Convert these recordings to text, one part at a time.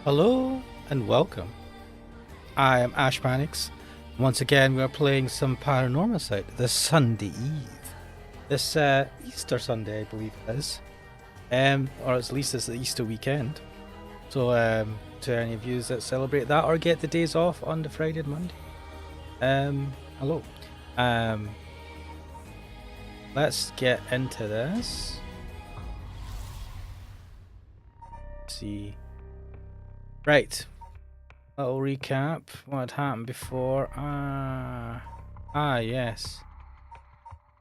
Hello and welcome. I am Ash Panix. Once again, we are playing some Paranormasight this Sunday Eve. This Easter Sunday, I believe it is. Or at least it's the Easter weekend. So, to any of you that celebrate that or get the days off on the Friday and Monday, hello. Let's get into this. Let's see. Right. Little recap. What had happened before? Yes.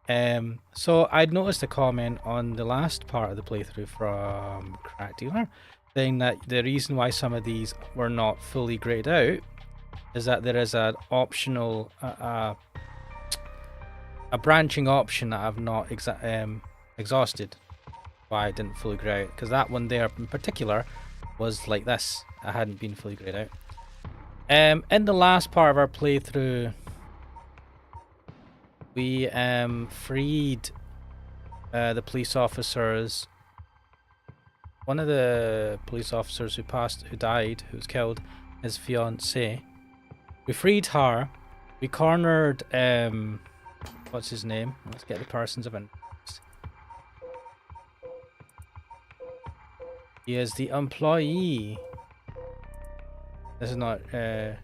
So I'd noticed a comment on the last part of the playthrough from Crack Dealer saying that the reason why some of these were not fully grayed out is that there is an optional, a branching option that I've not exhausted. Why I didn't fully grey out, because that one there in particular was like this. I hadn't been fully grayed out. In the last part of our playthrough, we freed the police officers. One of the police officers who died, who was killed, his fiancée. We freed her. We cornered what's his name? Let's get the persons of interest. He is the employee. This is not this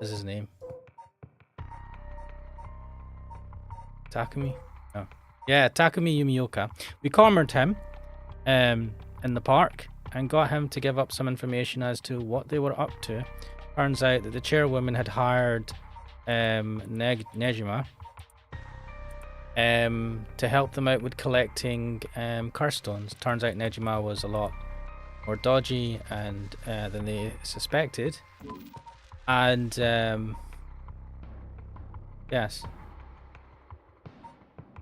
is his name. Takumi? Oh. Yeah, Takumi Yumioka. We cornered him in the park and got him to give up some information as to what they were up to. Turns out that the chairwoman had hired Nejima to help them out with collecting curse stones. Turns out Nejima was a lot more dodgy and than they suspected. And yes.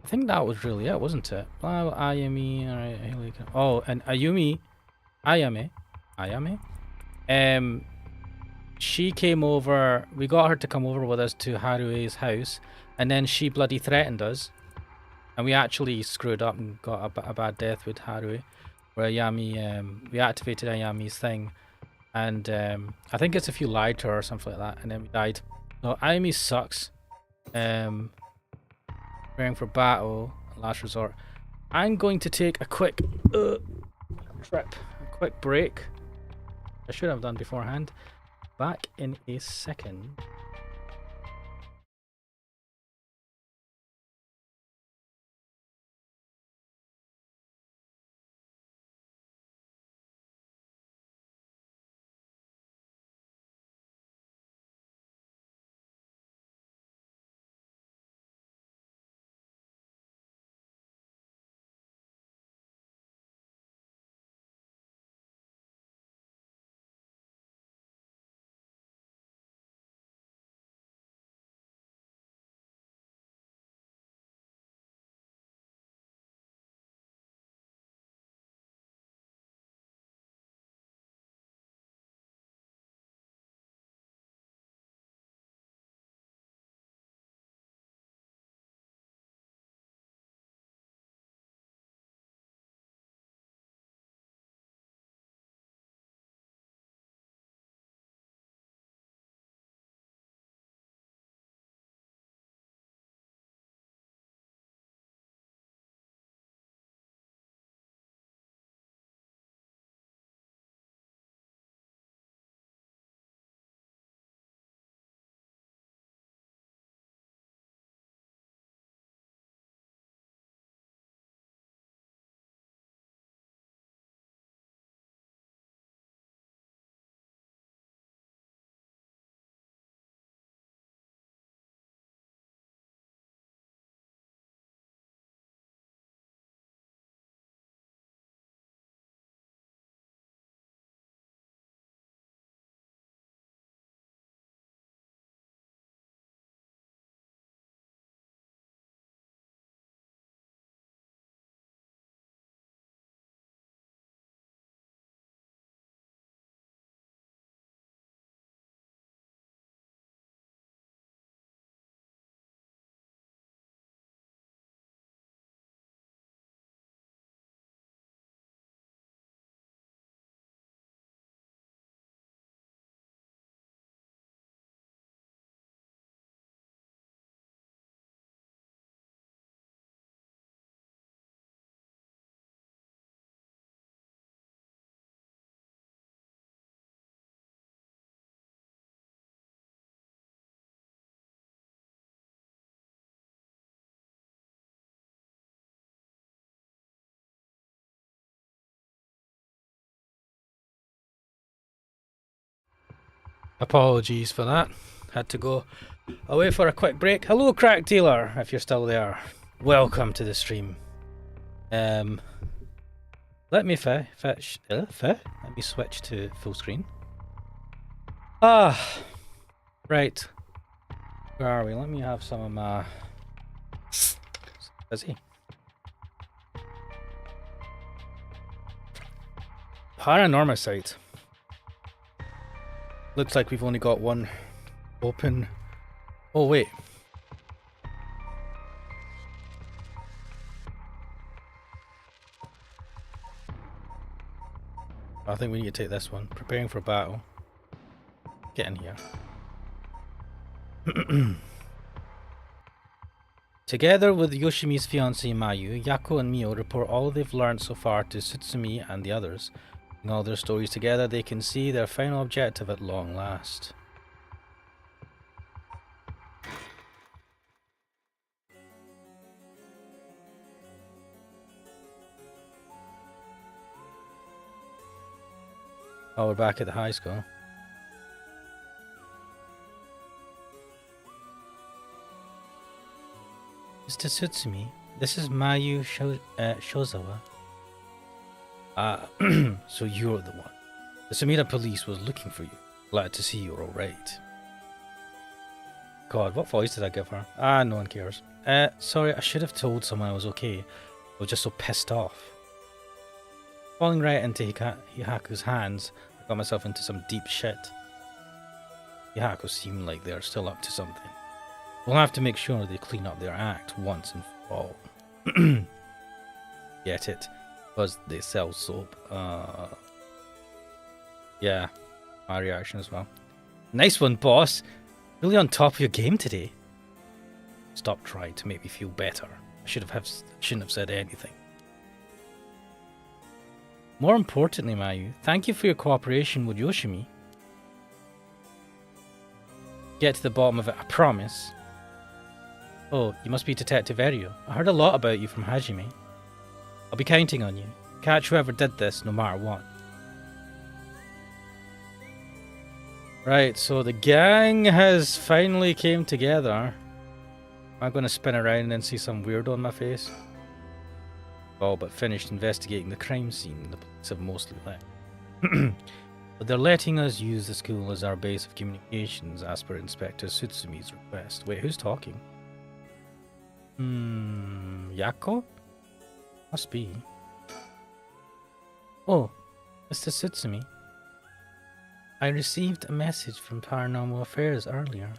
I think that was really it, wasn't it? Well, Ayami, alright, oh, and Ayame, she came over, we got her to come over with us to Harue's house, and then she bloody threatened us, and we actually screwed up and got a bad death with Harue, where Ayami, we activated Ayami's thing, and I think it's if you lied to her or something like that, and then we died. So Ayami sucks. Preparing for battle, last resort. I'm going to take a quick quick break. I should have done beforehand. Back in a second. Apologies for that. Had to go away for a quick break. Hello, crack dealer, if you're still there. Welcome to the stream. Let me fetch. Let me switch to full screen. Right. Where are we? Let me have some of my. Busy. Paranormasight. Looks like we've only got one open. Oh, wait. I think we need to take this one. Preparing for battle. Get in here. Together with Yoshimi's fiancée Mayu, Yako and Mio report all they've learned so far to Tsutsumi and the others. In all their stories together, they can see their final objective at long last. Oh, we're back at the high school. Mr. Tsutsumi, this is Mayu Shozawa. So you're the one. The Sumida police was looking for you. Glad to see you're alright. God, what voice did I give her? No one cares. Sorry, I should have told someone I was okay. I was just so pissed off. Falling right into Hihaku's hands, I got myself into some deep shit. Hihaku seem like they're still up to something. We'll have to make sure they clean up their act once and for all. Get it? Because they sell soap. Yeah, my reaction as well. Nice one, boss. Really on top of your game today. Stop trying to make me feel better. I shouldn't have said anything. More importantly, Mayu, thank you for your cooperation with Yoshimi. Get to the bottom of it, I promise. Oh, you must be Detective Erio. I heard a lot about you from Hajime. I'll be counting on you. Catch whoever did this, no matter what. Right, so the gang has finally came together. I'm going to spin around and then see some weirdo on my face. All but finished investigating the crime scene. The police have mostly left. But they're letting us use the school as our base of communications as per Inspector Tsutsumi's request. Wait, who's talking? Yako? Must be. Oh, Mr. Tsutsumi. I received a message from Paranormal Affairs earlier.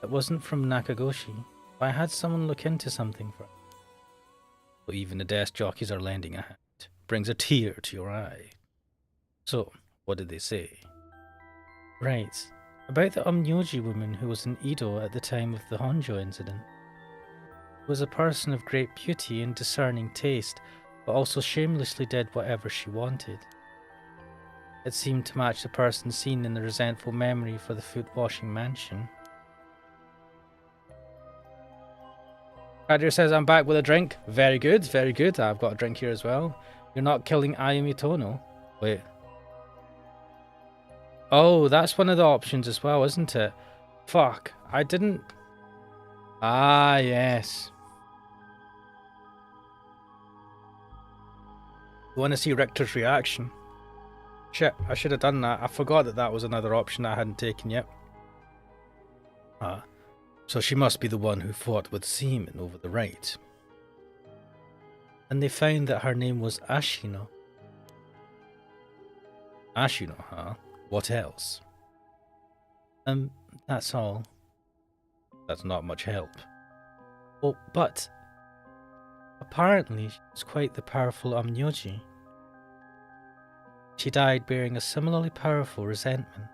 It wasn't from Nakagoshi, but I had someone look into something for me. So even the desk jockeys are lending a hand. Brings a tear to your eye. So, what did they say? Right. About the Omnyoji woman who was in Edo at the time of the Honjo incident. Was a person of great beauty and discerning taste, but also shamelessly did whatever she wanted. It seemed to match the person seen in the resentful memory for the foot-washing mansion. Radir says, I'm back with a drink. Very good, very good. I've got a drink here as well. You're not killing Ayumi Tono. Wait. Oh, that's one of the options as well, isn't it? Fuck, I didn't... Ah, yes. You want to see Richter's reaction? Shit, I should have done that. I forgot that that was another option I hadn't taken yet. So she must be the one who fought with Seaman over the right. And they found that her name was Ashino. Ashino, huh? What else? That's all. That's not much help. Oh, but apparently she's quite the powerful Omnyoji. She died bearing a similarly powerful resentment.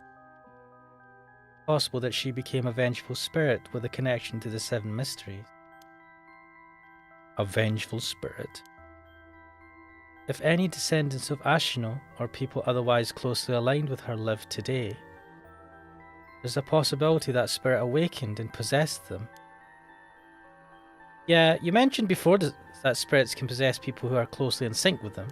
Possible that she became a vengeful spirit with a connection to the Seven Mysteries. A vengeful spirit? If any descendants of Ashino, or people otherwise closely aligned with her, live today, there's a possibility that spirit awakened and possessed them. Yeah, you mentioned before that spirits can possess people who are closely in sync with them.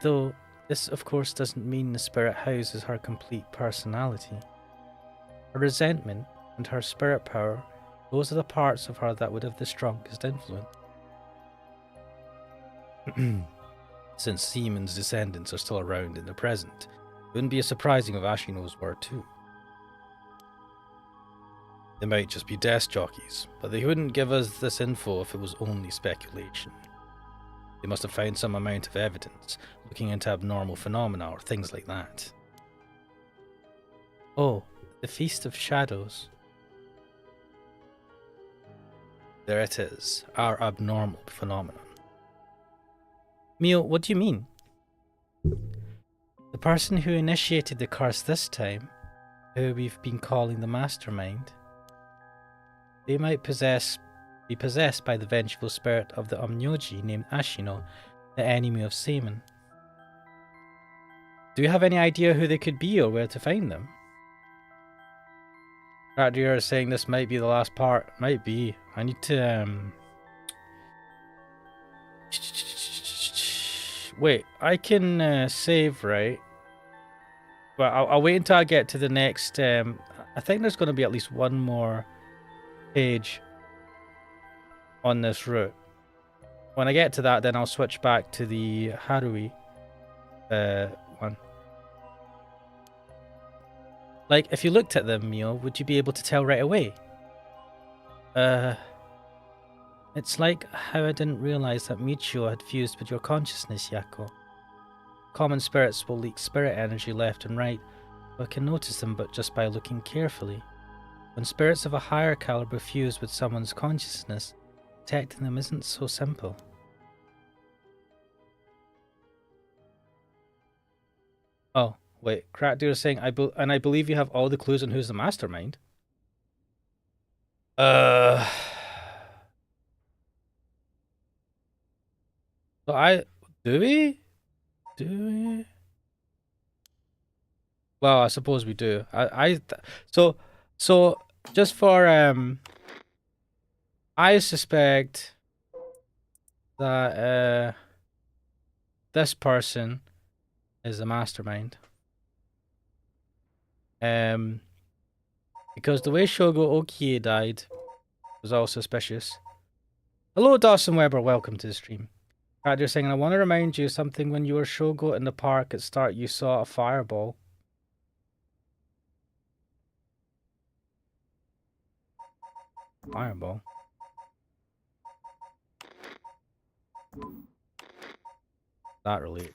Though, This, of course, doesn't mean the spirit houses her complete personality. Her resentment and her spirit power, those are the parts of her that would have the strongest influence. Since Seaman's descendants are still around in the present, it wouldn't be surprising if Ashino's were too. They might just be desk jockeys, but they wouldn't give us this info if it was only speculation. They must have found some amount of evidence, looking into abnormal phenomena or things like that. Oh, the Feast of Shadows. There it is, our abnormal phenomenon. Mio, what do you mean? The person who initiated the curse this time, who we've been calling the Mastermind, they might be possessed by the vengeful spirit of the Omnyoji named Ashino, the enemy of Seaman. Do you have any idea who they could be or where to find them? You're saying this might be the last part. Might be. I need to wait, I can save, right? Well, I'll wait until I get to the next I think there's going to be at least one more page on this route. When I get to that, then I'll switch back to the Harui one. Like, if you looked at them, Mio, would you be able to tell right away? It's like how I didn't realize that Michio had fused with your consciousness, Yako. Common spirits will leak spirit energy left and right, but can notice them but just by looking carefully. When spirits of a higher caliber fuse with someone's consciousness, detecting them isn't so simple. Oh, wait, Crackdeer is saying, I believe you have all the clues on who's the mastermind. So do we? Well, I suppose we do. So just for I suspect that this person is a mastermind. Because the way Shogo Okie died was all suspicious. Hello, Dawson Weber. Welcome to the stream. You're saying, I want to remind you something. When you were Shogo in the park at start, you saw a fireball. Fireball. Not really.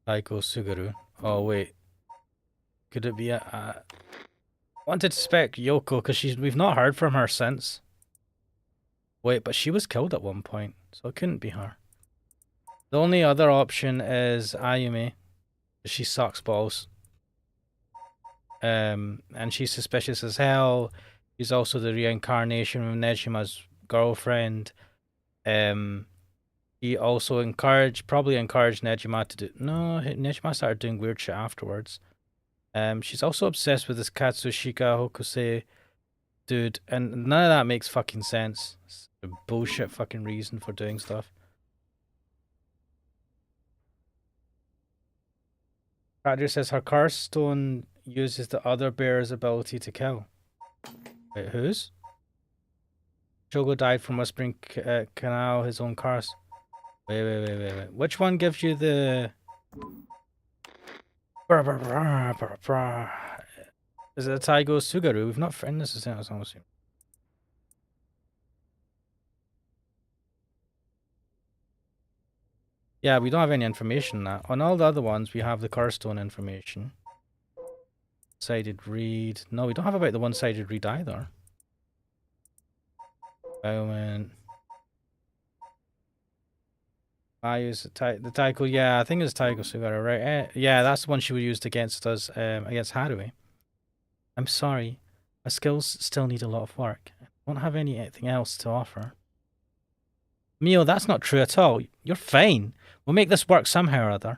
Taiko Suguru. Oh wait, could it be a? Wanted to spec Yoko because we've not heard from her since. Wait, but she was killed at one point, so it couldn't be her. The only other option is Ayumi. She sucks balls. And she's suspicious as hell. She's also the reincarnation of Nejima's girlfriend. He also probably encouraged Nejima to do. No, Nejima started doing weird shit afterwards. She's also obsessed with this Katsushika Hokusei dude, and none of that makes fucking sense. It's a bullshit fucking reason for doing stuff. Roger says her curse stone uses the other bearer's ability to kill. Wait, whose? Shogo died from Whispering Canal, his own curse. Wait. Which one gives you the... Is it Taigo Sugaru? We've not found this as almost. Yeah, we don't have any information on that. On all the other ones, we have the Carstone information. Sided read. No, we don't have about the one-sided read either. Moment. I use the Taiko. Yeah, I think it's Taiko Sugaru, right? Yeah, that's the one she used against us, against Harui. I'm sorry. My skills still need a lot of work. I don't have anything else to offer. Mio, that's not true at all. You're fine. We'll make this work somehow or other.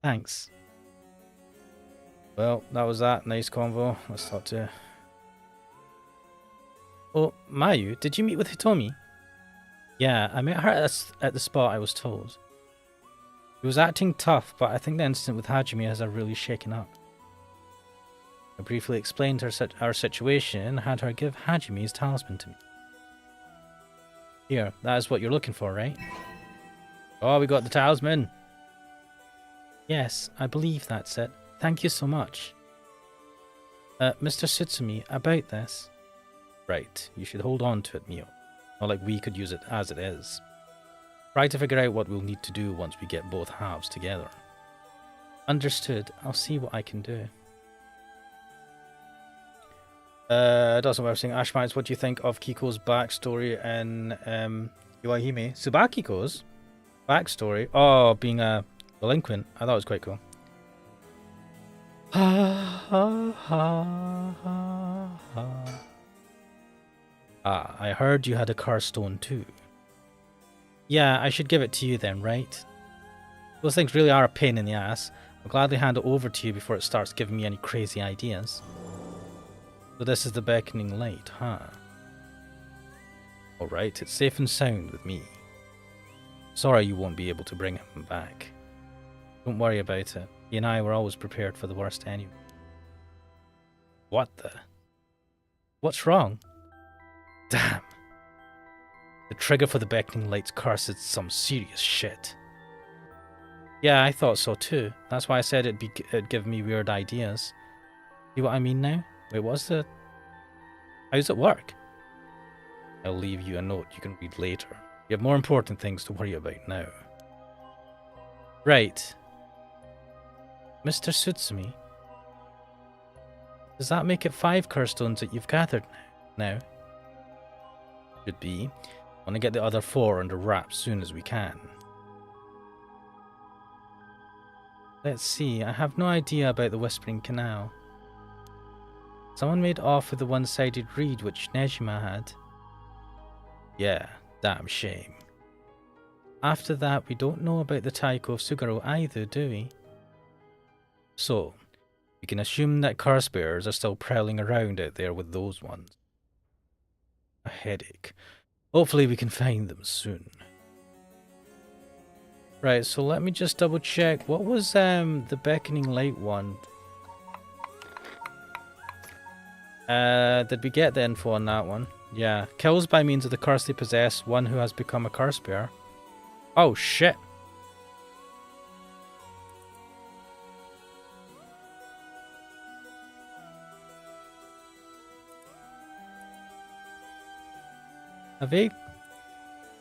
Thanks. Well, that was that. Nice convo. Let's talk to... Oh, Mayu, did you meet with Hitomi? Yeah, I met her at the spot I was told. She was acting tough, but I think the incident with Hajime has her really shaken up. I briefly explained our situation and had her give Hajime's talisman to me. Here, that is what you're looking for, right? Oh, we got the talisman! Yes, I believe that's it. Thank you so much. Mr. Sutsumi, about this. Right, you should hold on to it, Mio. Not like we could use it as it is. Try to figure out what we'll need to do once we get both halves together. Understood. I'll see what I can do. Doesn't matter saying Ashmites, what do you think of Kiko's backstory in Iwahime? Tsubakiko's backstory? Oh, being a delinquent. I thought it was quite cool. Ah, I heard you had a car stone too. Yeah, I should give it to you then, right? Those things really are a pain in the ass. I'll gladly hand it over to you before it starts giving me any crazy ideas. So this is the beckoning light, huh? Alright, it's safe and sound with me. Sorry you won't be able to bring him back. Don't worry about it. He and I were always prepared for the worst anyway. What the? What's wrong? Damn. The trigger for the beckoning light's curse is some serious shit. Yeah, I thought so too. That's why I said it'd give me weird ideas. See what I mean now? Wait, what's the... How does it work? I'll leave you a note you can read later. You have more important things to worry about now. Right. Mr. Sutsumi. Does that make it 5 curse stones that you've gathered now? Should be. I want to get the other 4 under wraps soon as we can. Let's see, I have no idea about the Whispering Canal. Someone made off with the one-sided reed which Nejima had. Yeah, damn shame. After that, we don't know about the Taiko of Sugaro either, do we? So, we can assume that curse bearers are still prowling around out there with those ones. A headache. Hopefully we can find them soon. Right, so let me just double check. What was the beckoning light one? Did we get the info on that one? Yeah. Kills by means of the curse they possess one who has become a curse bearer. Oh shit.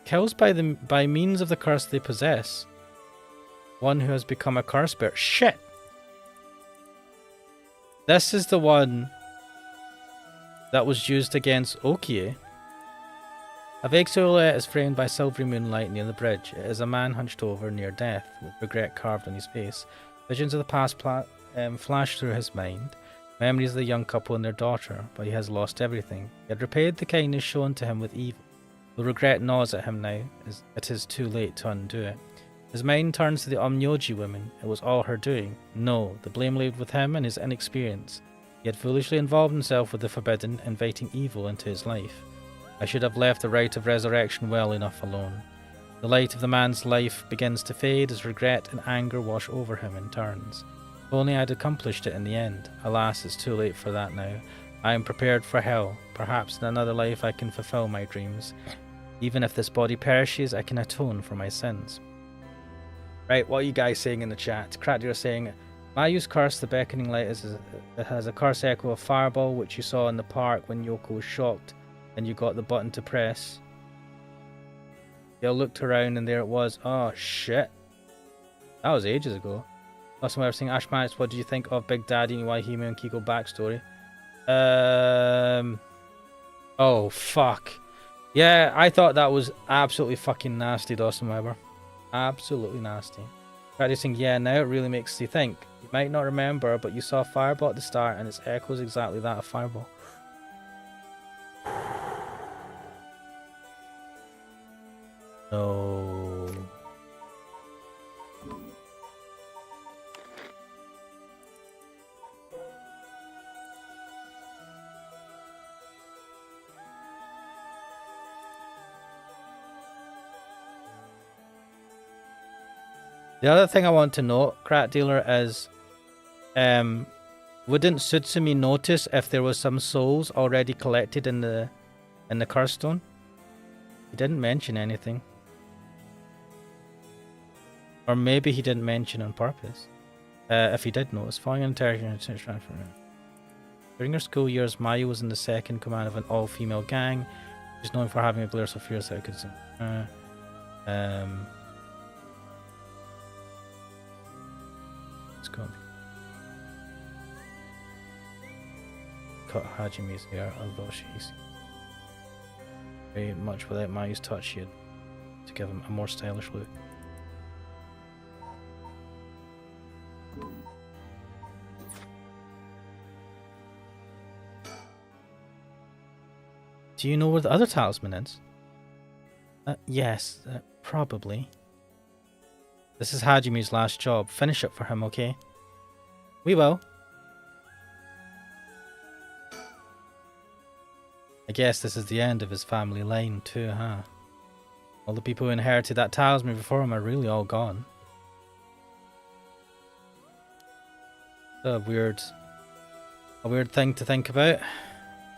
Kills by means of the curse they possess one who has become a curse bearer. Shit! This is the one that was used against Okie. A vague silhouette is framed by silvery moonlight near the bridge. It is a man hunched over near death, with regret carved on his face. Visions of the past flash through his mind. Memories of the young couple and their daughter, but he has lost everything. He had repaid the kindness shown to him with evil. The regret gnaws at him now, as it is too late to undo it. His mind turns to the Omnyoji woman. It was all her doing. No, the blame laid with him and his inexperience. He had foolishly involved himself with the forbidden, inviting evil into his life. I should have left the rite of resurrection well enough alone. The light of the man's life begins to fade as regret and anger wash over him in turns. If only I'd accomplished it in the end. Alas, it's too late for that now. I am prepared for hell. Perhaps in another life I can fulfill my dreams. Even if this body perishes, I can atone for my sins. Right, what are you guys saying in the chat? Cracker is saying, Mayu's curse, the beckoning light, it has a curse echo of fireball, which you saw in the park when Yoko was shocked, and you got the button to press. They looked around and there it was. Oh shit. That was ages ago. Last time I was saying, Ash Manix, what do you think of Big Daddy and Iwahime and Kiko backstory? Oh fuck. Yeah, I thought that was absolutely fucking nasty, Dawson Weber. Absolutely nasty. Practicing, yeah, now it really makes you think. You might not remember, but you saw Fireball at the start and its echo is exactly that of Fireball. No. The other thing I want to note, Crack Dealer, is wouldn't Sutsumi notice if there was some souls already collected in the curse stone? He didn't mention anything. Or maybe he didn't mention on purpose. If he did notice, following an transfer. During her school years, Maya was in the second command of an all-female gang. She's known for having a glare so fierce that it could... Let's go. Cut Hajime's hair, although she's very much without Maya's touch yet to give him a more stylish look. Do you know where the other talisman is? Yes, probably. This is Hajime's last job. Finish it for him, okay? We will. I guess this is the end of his family line too, huh? All the people who inherited that talisman before him are really all gone. A weird thing to think about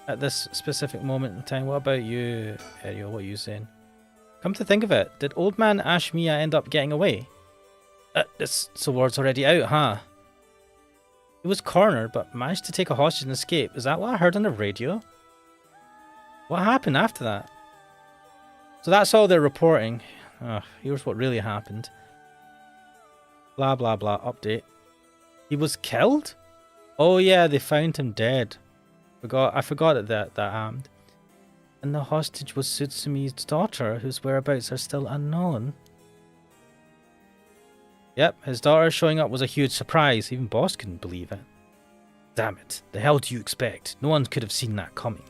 at this specific moment in time. What about you, Ariel? What are you saying? Come to think of it, did old man Ashmiya end up getting away? This sword's already out, huh? He was cornered, but managed to take a hostage and escape. Is that what I heard on the radio? What happened after that? So that's all they're reporting. Here's what really happened. Blah, blah, blah. Update. He was killed? Oh yeah, they found him dead. I forgot that happened. And the hostage was Sutsumi's daughter, whose whereabouts are still unknown. Yep, his daughter showing up was a huge surprise. Even Boss couldn't believe it. Damn it. The hell do you expect? No one could have seen that coming.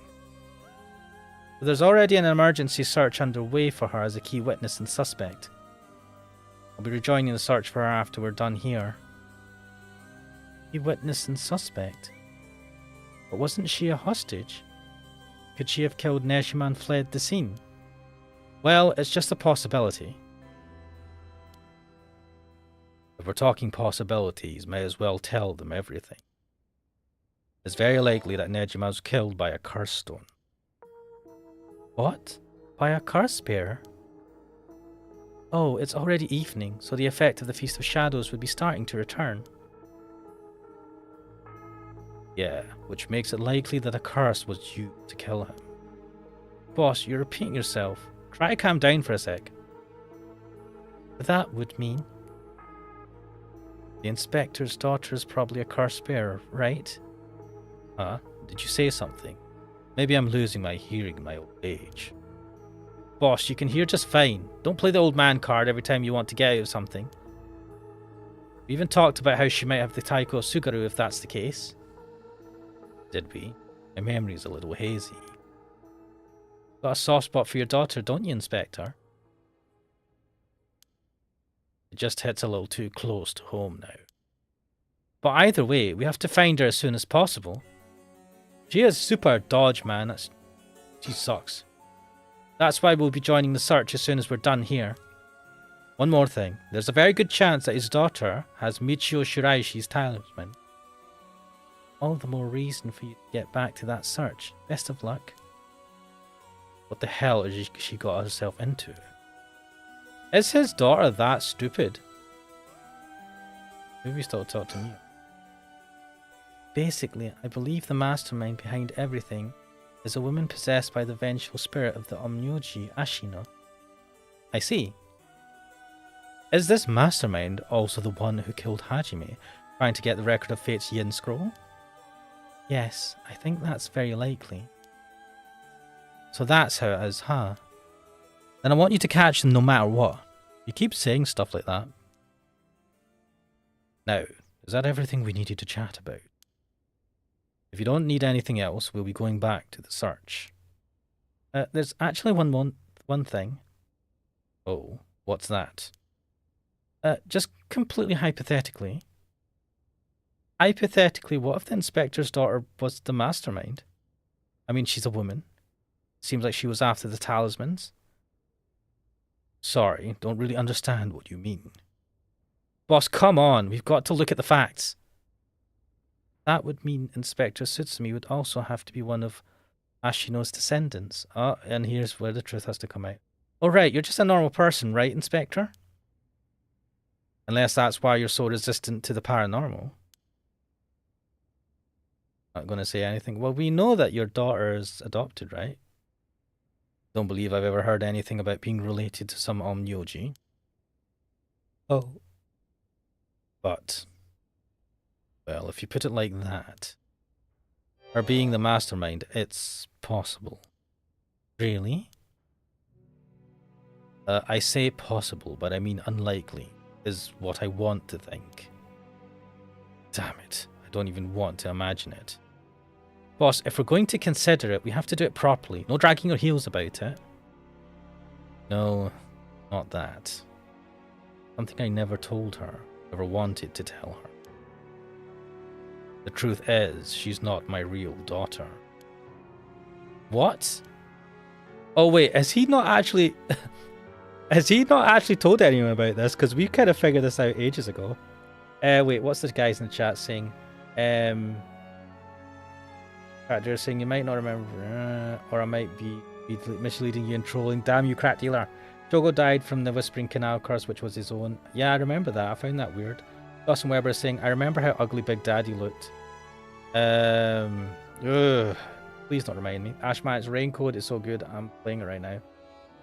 But there's already an emergency search underway for her as a key witness and suspect. I'll be rejoining the search for her after we're done here. Key witness and suspect? But wasn't she a hostage? Could she have killed Nejima and fled the scene? Well, it's just a possibility. If we're talking possibilities, may as well tell them everything. It's very likely that Nejima was killed by a curse stone. What? By a curse bearer? Oh, it's already evening, so the effect of the Feast of Shadows would be starting to return. Yeah, which makes it likely that a curse was used to kill him. Boss, you're repeating yourself. Try to calm down for a sec. That would mean... The inspector's daughter is probably a curse bearer, right? Huh? Did you say something? Maybe I'm losing my hearing in my old age. Boss, you can hear just fine. Don't play the old man card every time you want to get out of something. We even talked about how she might have the Taiko Sugaru if that's the case. Did we? My memory's a little hazy. Got a soft spot for your daughter, don't you, Inspector? It just hits a little too close to home now. But either way, we have to find her as soon as possible. She is super dodge, man. She sucks. That's why we'll be joining the search as soon as we're done here. One more thing. There's a very good chance that his daughter has Michio Shiraishi's talisman. All the more reason for you to get back to that search. Best of luck. What the hell has she got herself into? Is his daughter that stupid? Maybe still talk to me. Basically, I believe the mastermind behind everything is a woman possessed by the vengeful spirit of the Onmyoji Ashino. I see. Is this mastermind also the one who killed Hajime, trying to get the Record of Fate's Yin Scroll? Yes, I think that's very likely. So that's how it is, huh? Then I want you to catch them no matter what. You keep saying stuff like that. Now, is that everything we needed to chat about? If you don't need anything else, we'll be going back to the search. There's actually one thing. Oh, what's that? Just completely hypothetically. Hypothetically, what if the inspector's daughter was the mastermind? I mean, she's a woman. Seems like she was after the talismans. Sorry, don't really understand what you mean. Boss, come on. We've got to look at the facts. That would mean Inspector Sutsumi would also have to be one of Ashino's descendants. Oh, and here's where the truth has to come out. Oh, right, you're just a normal person, right, Inspector? Unless that's why you're so resistant to the paranormal. Not going to say anything. Well, we know that your daughter is adopted, right? Don't believe I've ever heard anything about being related to some Omnyoji. Oh. But, well, if you put it like that, her being the mastermind, it's possible. Really? I say possible, but I mean unlikely, is what I want to think. Damn it, I don't even want to imagine it. Boss, if we're going to consider it, we have to do it properly. No dragging your heels about it. No, not that. Something I never told her, never wanted to tell her. The truth is, she's not my real daughter. What? Oh wait, has he not actually... has he not actually told anyone about this? Because we kind of figured this out ages ago. Wait, what's this guy's in the chat saying? They're saying you might not remember, or I might be misleading you and trolling. Damn you, crack dealer. Jogo died from the Whispering Canal curse, which was his own. Yeah, I remember that. I found that weird. Dawson Weber is saying, I remember how ugly Big Daddy looked. Please don't remind me. Ashman's rain code is so good. I'm playing it right now.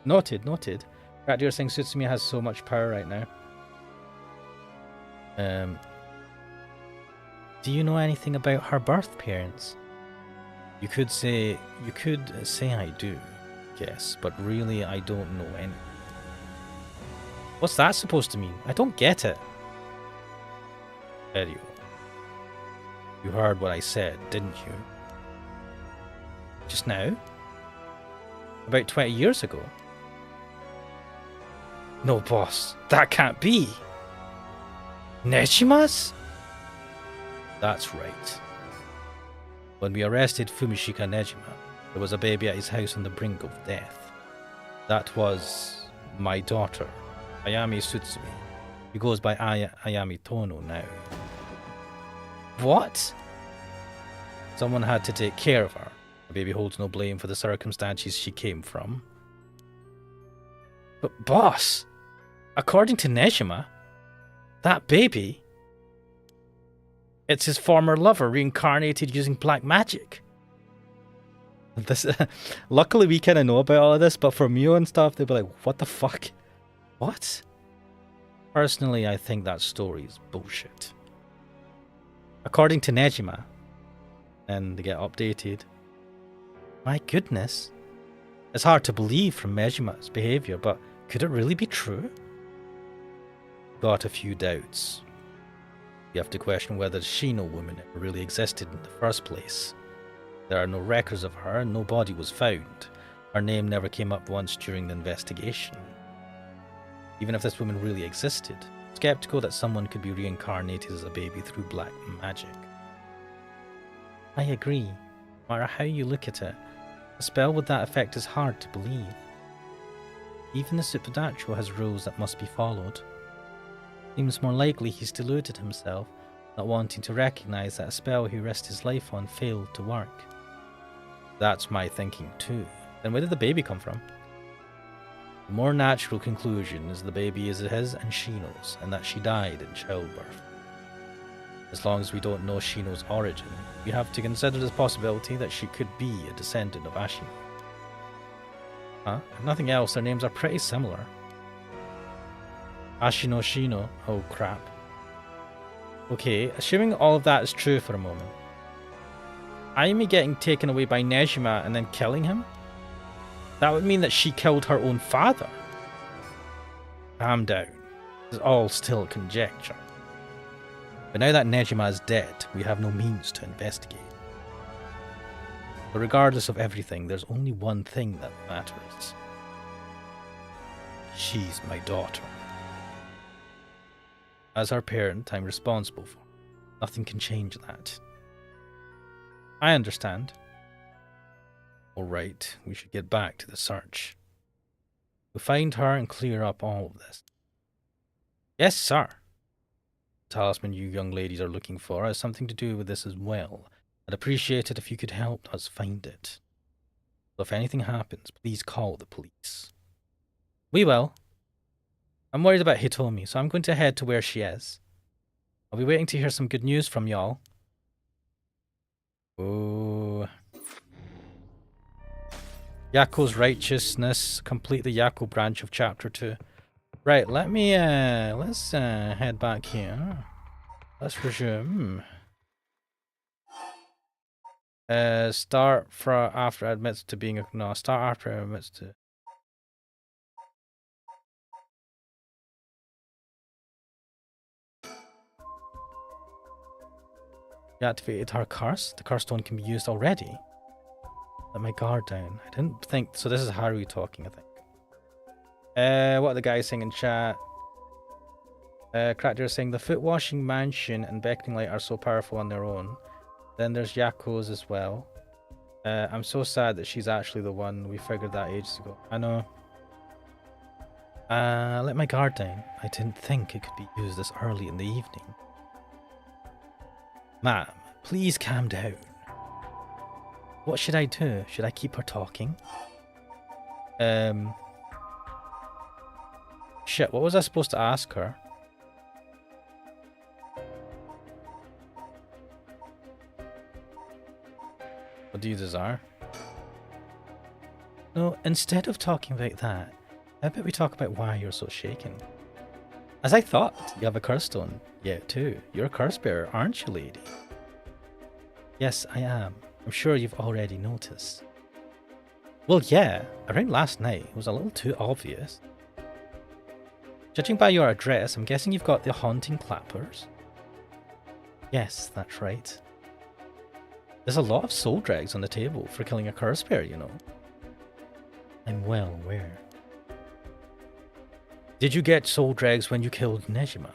Noted, noted. Crack dealer saying Sutsumi has so much power right now. Do you know anything about her birth parents? You could say I do, yes, but really I don't know any. What's that supposed to mean? I don't get it. Erio, you heard what I said, didn't you? Just now? About 20 years ago? No, boss, that can't be. Nejima's? That's right. When we arrested Fumishika Nejima, there was a baby at his house on the brink of death. That was my daughter, Ayami Sutsumi. He goes by Ayami Tono now. What? Someone had to take care of her. The baby holds no blame for the circumstances she came from. But boss, according to Nejima, that baby... it's his former lover reincarnated using black magic. This, luckily, we kind of know about all of this, but for Mio and stuff, they'd be like, what the fuck? What? Personally, I think that story is bullshit. According to Nejima, and they get updated. My goodness. It's hard to believe from Nejima's behavior, but could it really be true? Got a few doubts. You have to question whether the Shino woman ever really existed in the first place. There are no records of her and no body was found. Her name never came up once during the investigation. Even if this woman really existed, skeptical that someone could be reincarnated as a baby through black magic. I agree. No matter how you look at it, a spell with that effect is hard to believe. Even the supernatural has rules that must be followed. Seems more likely he's deluded himself, not wanting to recognize that a spell he risked his life on failed to work. That's my thinking too. Then where did the baby come from? The more natural conclusion is the baby is his and Shino's, and that she died in childbirth. As long as we don't know Shino's origin, we have to consider the possibility that she could be a descendant of Ashino. If nothing else, their names are pretty similar. Ashino Shino. Oh crap. Okay, assuming all of that is true for a moment. Ayumi getting taken away by Nejima and then killing him? That would mean that she killed her own father. Calm down. This is all still conjecture. But now that Nejima is dead, we have no means to investigate. But regardless of everything, there's only one thing that matters. She's my daughter. As her parent, I'm responsible for her. Nothing can change that. I understand. Alright, we should get back to the search. We'll find her and clear up all of this. Yes, sir. talisman you young ladies are looking for has something to do with this as well. I'd appreciate it if you could help us find it. So if anything happens, please call the police. We will. I'm worried about Hitomi, so I'm going to head to where she is. I'll be waiting to hear some good news from y'all. Oh. Yako's righteousness. Complete the Yako branch of chapter 2. Right, let's head back here. Let's resume. Start after it admits to being start after it admits to. You activated her curse. The curse stone can be used already. Let my guard down. I didn't think so. This is Haru talking, I think. What are the guys saying in chat? Cracker is saying the foot washing mansion and beckoning light are so powerful on their own. Then there's Yako's as well. I'm so sad that she's actually the one. We figured that ages ago. I know. Let my guard down. I didn't think it could be used this early in the evening. Ma'am, please calm down. What should I do? Should I keep her talking? Shit, what was I supposed to ask her? What do you desire? No, instead of talking about that, how about we talk about why you're so shaken? As I thought, you have a curse stone. Yeah, too. You're a curse bearer, aren't you, lady? Yes, I am. I'm sure you've already noticed. Well, yeah. Around last night, it was a little too obvious. Judging by your address, I'm guessing you've got the haunting clappers? Yes, that's right. There's a lot of soul drags on the table for killing a curse bearer, you know. I'm well aware. Did you get soul drags when you killed Nejima?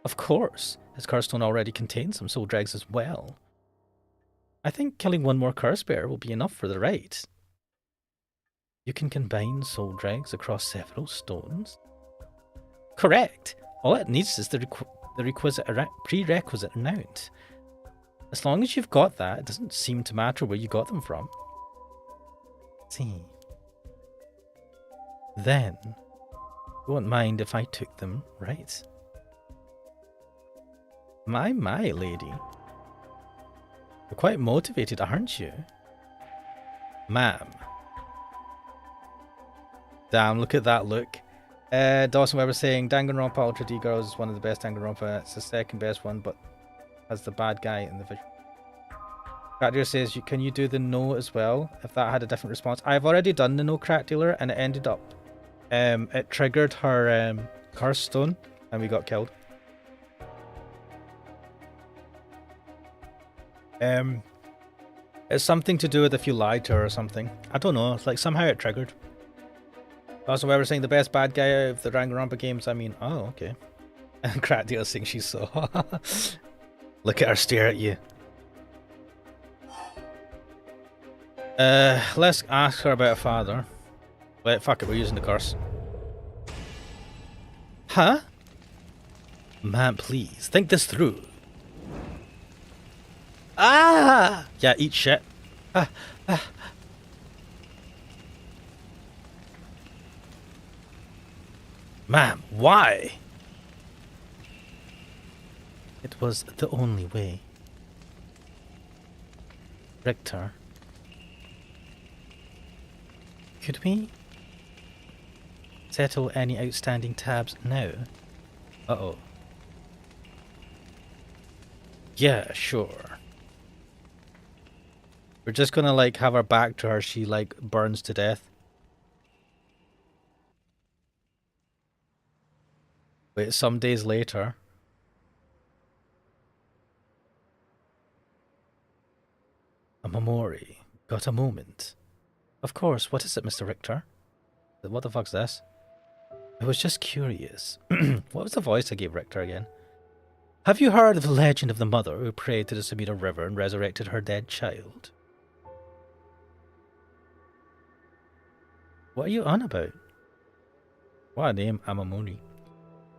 Of course. His curse stone already contains some soul drags as well. I think killing one more curse bearer will be enough for the rite. You can combine soul drags across several stones? Correct. All it needs is the prerequisite amount. As long as you've got that, it doesn't seem to matter where you got them from. See. Then, you won't mind if I took them, right? My lady. You're quite motivated, aren't you? Ma'am. Damn, look at that look. Dawson Weber saying Danganronpa Ultra D Girls is one of the best Danganronpa. It's the second best one, but has the bad guy in the visual. Crack says, can you do the no as well? If that had a different response. I've already done the no, Crack Dealer, and it ended up it triggered her curse stone and we got killed. It's something to do with if you lied to her or something. I don't know. It's like somehow it triggered. Also, we were saying the best bad guy of the Danganronpa games. I mean, oh, okay. And Crack Dealer saying she's so look at her stare at you. Let's ask her about her father. Wait, fuck it, we're using the curse. Huh? Man, please, think this through. Ah! Yeah, eat shit. Ma'am, why? It was the only way. Richter. Could we settle any outstanding tabs now? Uh-oh. Yeah, sure. We're just gonna like have her back to her, she like burns to death. Wait, some days later. Amamori, got a moment? Of course, what is it, Mr. Richter? What the fuck's this? I was just curious. What was the voice I gave Richter again? Have you heard of the legend of the mother who prayed to the Sumida River and resurrected her dead child? What are you on about? What a name, Amamori.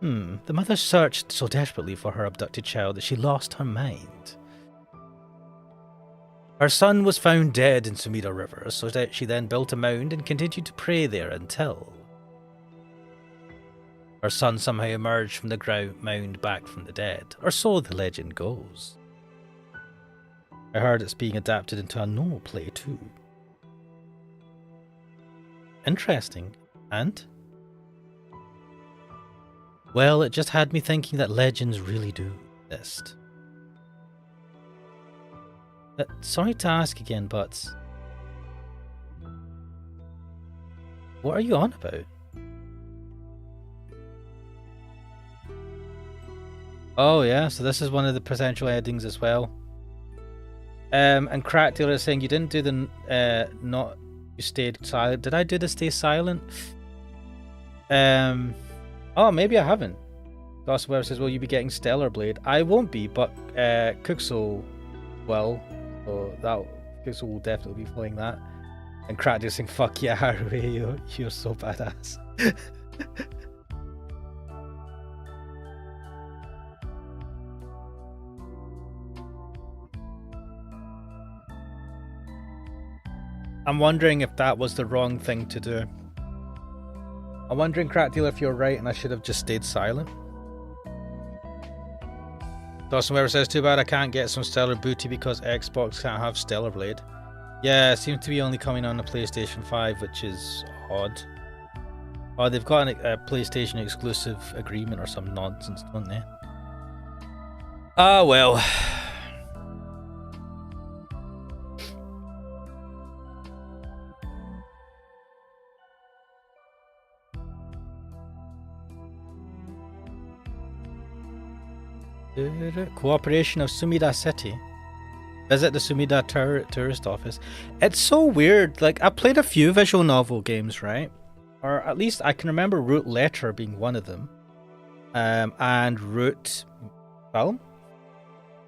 The mother searched so desperately for her abducted child that she lost her mind. Her son was found dead in Sumida River, so that she then built a mound and continued to pray there until her son somehow emerged from the mound back from the dead, or so the legend goes. I heard it's being adapted into a normal play too. Interesting. And? Well, it just had me thinking that legends really do exist. Sorry to ask again, but what are you on about? Oh yeah, so this is one of the potential endings as well. And Crack Dealer is saying you didn't do the you stayed silent. Did I do the stay silent? Oh, maybe I haven't. Gossip Web says, will you be getting Stellar Blade? I won't be, but Kuxel will. So Kuxel will definitely be playing that. And Crack Dealer saying, fuck yeah, Haruhi, you're so badass. I'm wondering if that was the wrong thing to do. I'm wondering, Crack Dealer, if you're right and I should have just stayed silent. Dawson Weber says, too bad I can't get some Stellar Booty because Xbox can't have Stellar Blade. Yeah, it seems to be only coming on the PlayStation 5, which is odd. Oh, they've got a PlayStation exclusive agreement or some nonsense, don't they? Ah, well. Cooperation of Sumida City. Visit the Sumida tourist office. It's so weird. Like, I played a few visual novel games, right? Or at least I can remember Root Letter being one of them. And Root Film.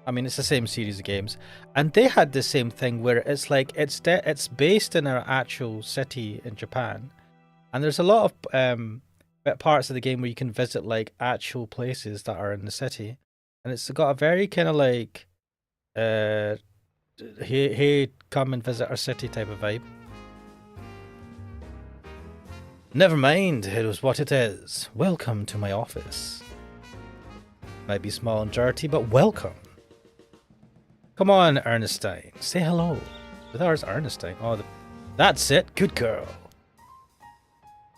I mean, it's the same series of games. And they had the same thing where it's like, it's based in an actual city in Japan. And there's a lot of parts of the game where you can visit like actual places that are in the city. And it's got a very kind of like, hey, come and visit our city type of vibe. Never mind, it was what it is. Welcome to my office. Might be small and dirty, but welcome. Come on, Ernestine, say hello. With ours, Ernestine. Oh, that's it. Good girl.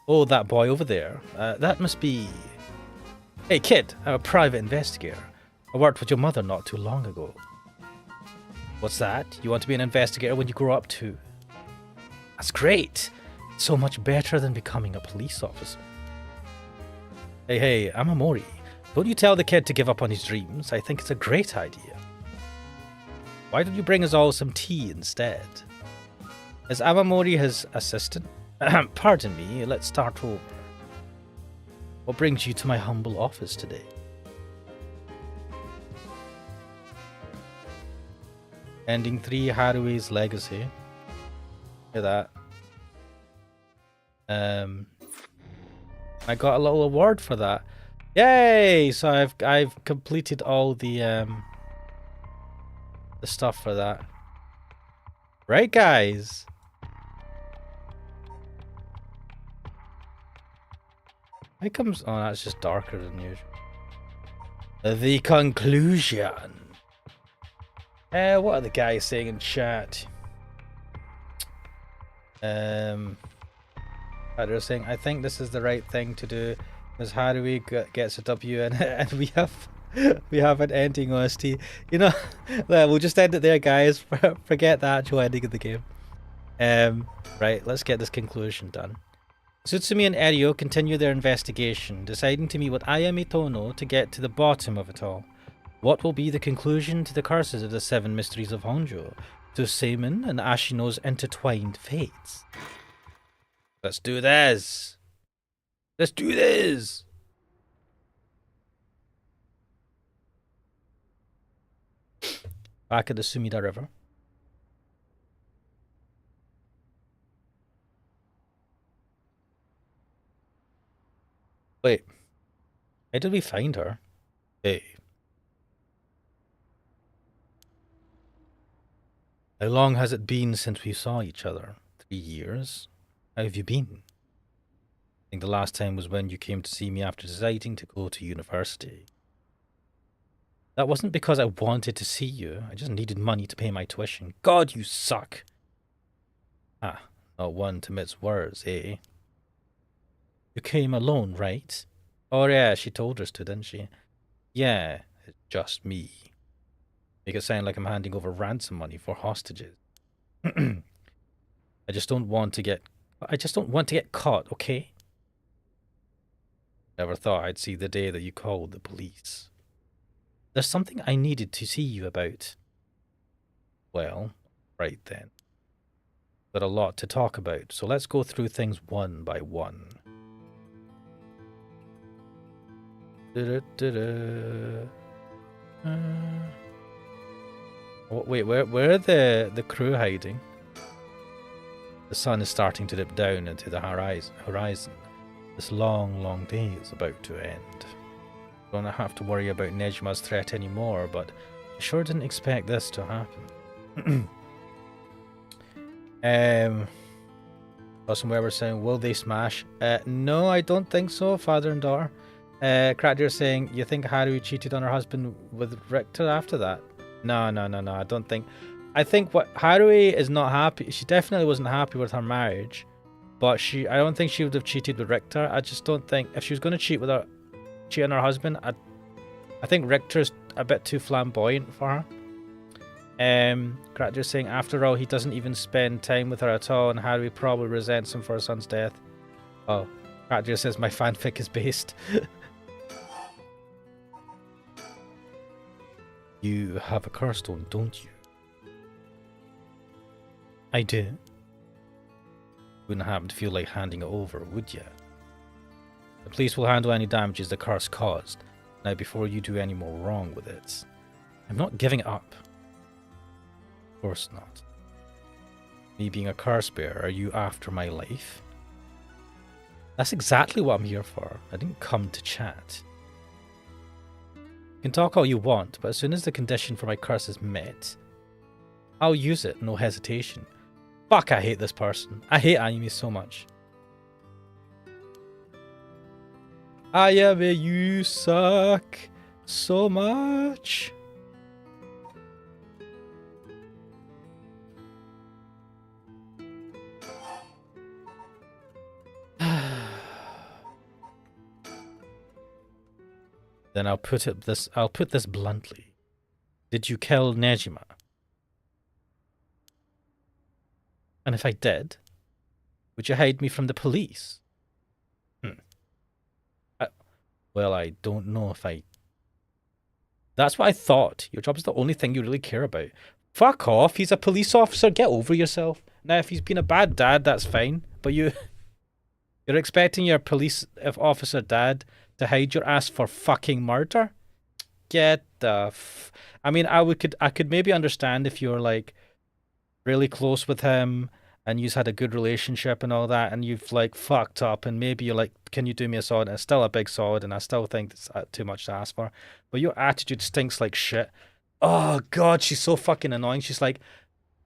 Oh, that boy over there. That must be... Hey, kid, I'm a private investigator. I worked with your mother not too long ago. What's that? You want to be an investigator when you grow up too? That's great. So much better than becoming a police officer. Hey, I'm Amori. Don't you tell the kid to give up on his dreams. I think it's a great idea. Why don't you bring us all some tea instead? Is Amamori his assistant? Pardon me, let's start over. What brings you to my humble office today? Ending 3, Harui's Legacy. Look at that. I got a little award for that. Yay! So I've completed all the stuff for that. Right, guys? It comes... Oh, that's just darker than usual. The conclusion. What are the guys saying in chat? They're saying, I think this is the right thing to do because Harui gets a W and we have an ending OST. You know, we'll just end it there, guys. Forget the actual ending of the game. Right, let's get this conclusion done. Tsutsumi and Eryo continue their investigation, deciding to meet with Ayami Tono to get to the bottom of it all. What will be the conclusion to the curses of the 7 mysteries of Honjo, to Seimin and Ashino's intertwined fates? Let's do this! Let's do this! Back at the Sumida River. Wait. How did we find her? Hey. How long has it been since we saw each other? 3 years? How have you been? I think the last time was when you came to see me after deciding to go to university. That wasn't because I wanted to see you. I just needed money to pay my tuition. God, you suck. Ah, not one to mince words, eh? You came alone, right? Oh yeah, she told us to, didn't she? Yeah, it's just me. Make it sound like I'm handing over ransom money for hostages. I just don't want to get caught, okay? Never thought I'd see the day that you called the police. There's something I needed to see you about. Well, right then. Got a lot to talk about, so let's go through things one by one. Wait, where are the crew hiding? The sun is starting to dip down into the horizon. This long, long day is about to end. Don't have to worry about Nejma's threat anymore, but I sure didn't expect this to happen. Awesome Weber saying, will they smash? No, I don't think so, father and daughter. Crackdeer saying, you think Haru cheated on her husband with Richter after that? No, I don't think. I think what Haruhi is not happy. She definitely wasn't happy with her marriage, but I don't think she would have cheated with Richter. I just don't think if she was going to cheat on her husband, I think Richter's a bit too flamboyant for her. Crackdeer saying, after all, he doesn't even spend time with her at all, and Haruhi probably resents him for her son's death. Oh, Crackdeer says my fanfic is based. You have a curse stone, don't you? I do. Wouldn't happen to feel like handing it over, would you? The police will handle any damages the curse caused. Now, before you do any more wrong with it, I'm not giving it up. Of course not. Me being a curse bearer, are you after my life? That's exactly what I'm here for. I didn't come to chat. You can talk all you want, but as soon as the condition for my curse is met, I'll use it, no hesitation. Fuck, I hate this person. I hate anime so much. Ayame, you suck so much. Then I'll put this bluntly. Did you kill Nejima? And if I did, would you hide me from the police? Well, I don't know if I... That's what I thought. Your job is the only thing you really care about. Fuck off, he's a police officer, get over yourself. Now, if he's been a bad dad, that's fine. But you're expecting your police officer dad to hide your ass for fucking murder? Get the I mean, I could maybe understand if you're like really close with him and you've had a good relationship and all that, and you've like fucked up, and maybe you're like, can you do me a solid? And it's still a big solid, and I still think it's too much to ask for. But your attitude stinks like shit. Oh god, she's so fucking annoying. She's like,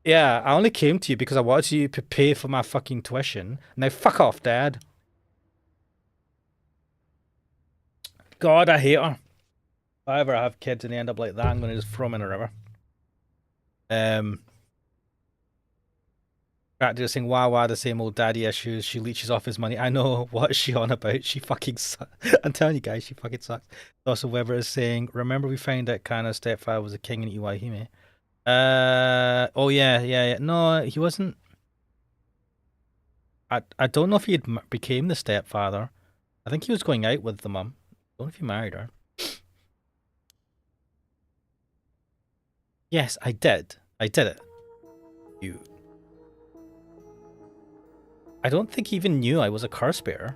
yeah, I only came to you because I wanted you to pay for my fucking tuition. Now fuck off, Dad. God, I hate her. If I ever have kids and they end up like that, I'm gonna just throw them in a river. Just saying, wow, the same old daddy issues. She leeches off his money. I know, what is she on about? She fucking sucks. I'm telling you guys, she fucking sucks. Also, Weber is saying, remember we found out Kana's stepfather was a king in Iwahime? Oh yeah. No, he wasn't. I don't know if he became the stepfather. I think he was going out with the mum. I don't know if he married her. Yes, I did. I did it. You. I don't think he even knew I was a curse bearer.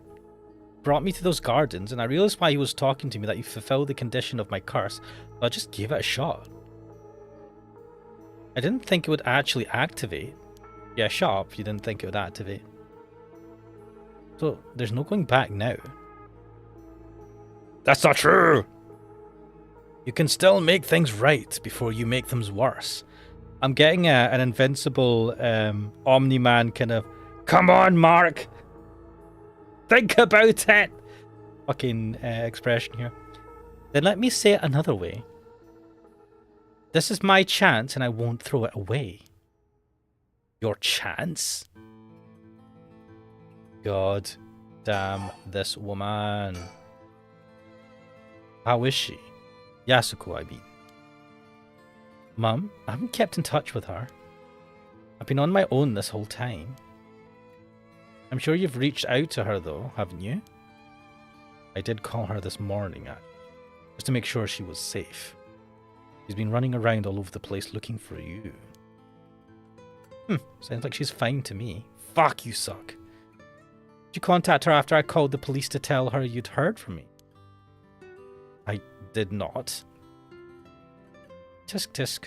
Brought me to those gardens, and I realized why he was talking to me, that you fulfilled the condition of my curse, so I just gave it a shot. I didn't think it would actually activate. Yeah, shut up, you didn't think it would activate. So, there's no going back now. That's not true! You can still make things right before you make them worse. I'm getting an invincible Omni-Man kind of, come on, Mark! Think about it! Fucking expression here. Then let me say it another way. This is my chance and I won't throw it away. Your chance? God damn this woman. How is she? Yasuko, I mean. Mum, I haven't kept in touch with her. I've been on my own this whole time. I'm sure you've reached out to her though, haven't you? I did call her this morning, just to make sure she was safe. She's been running around all over the place looking for you. Sounds like she's fine to me. Fuck, you suck. Did you contact her after I called the police to tell her you'd heard from me? I did not. Tisk tisk.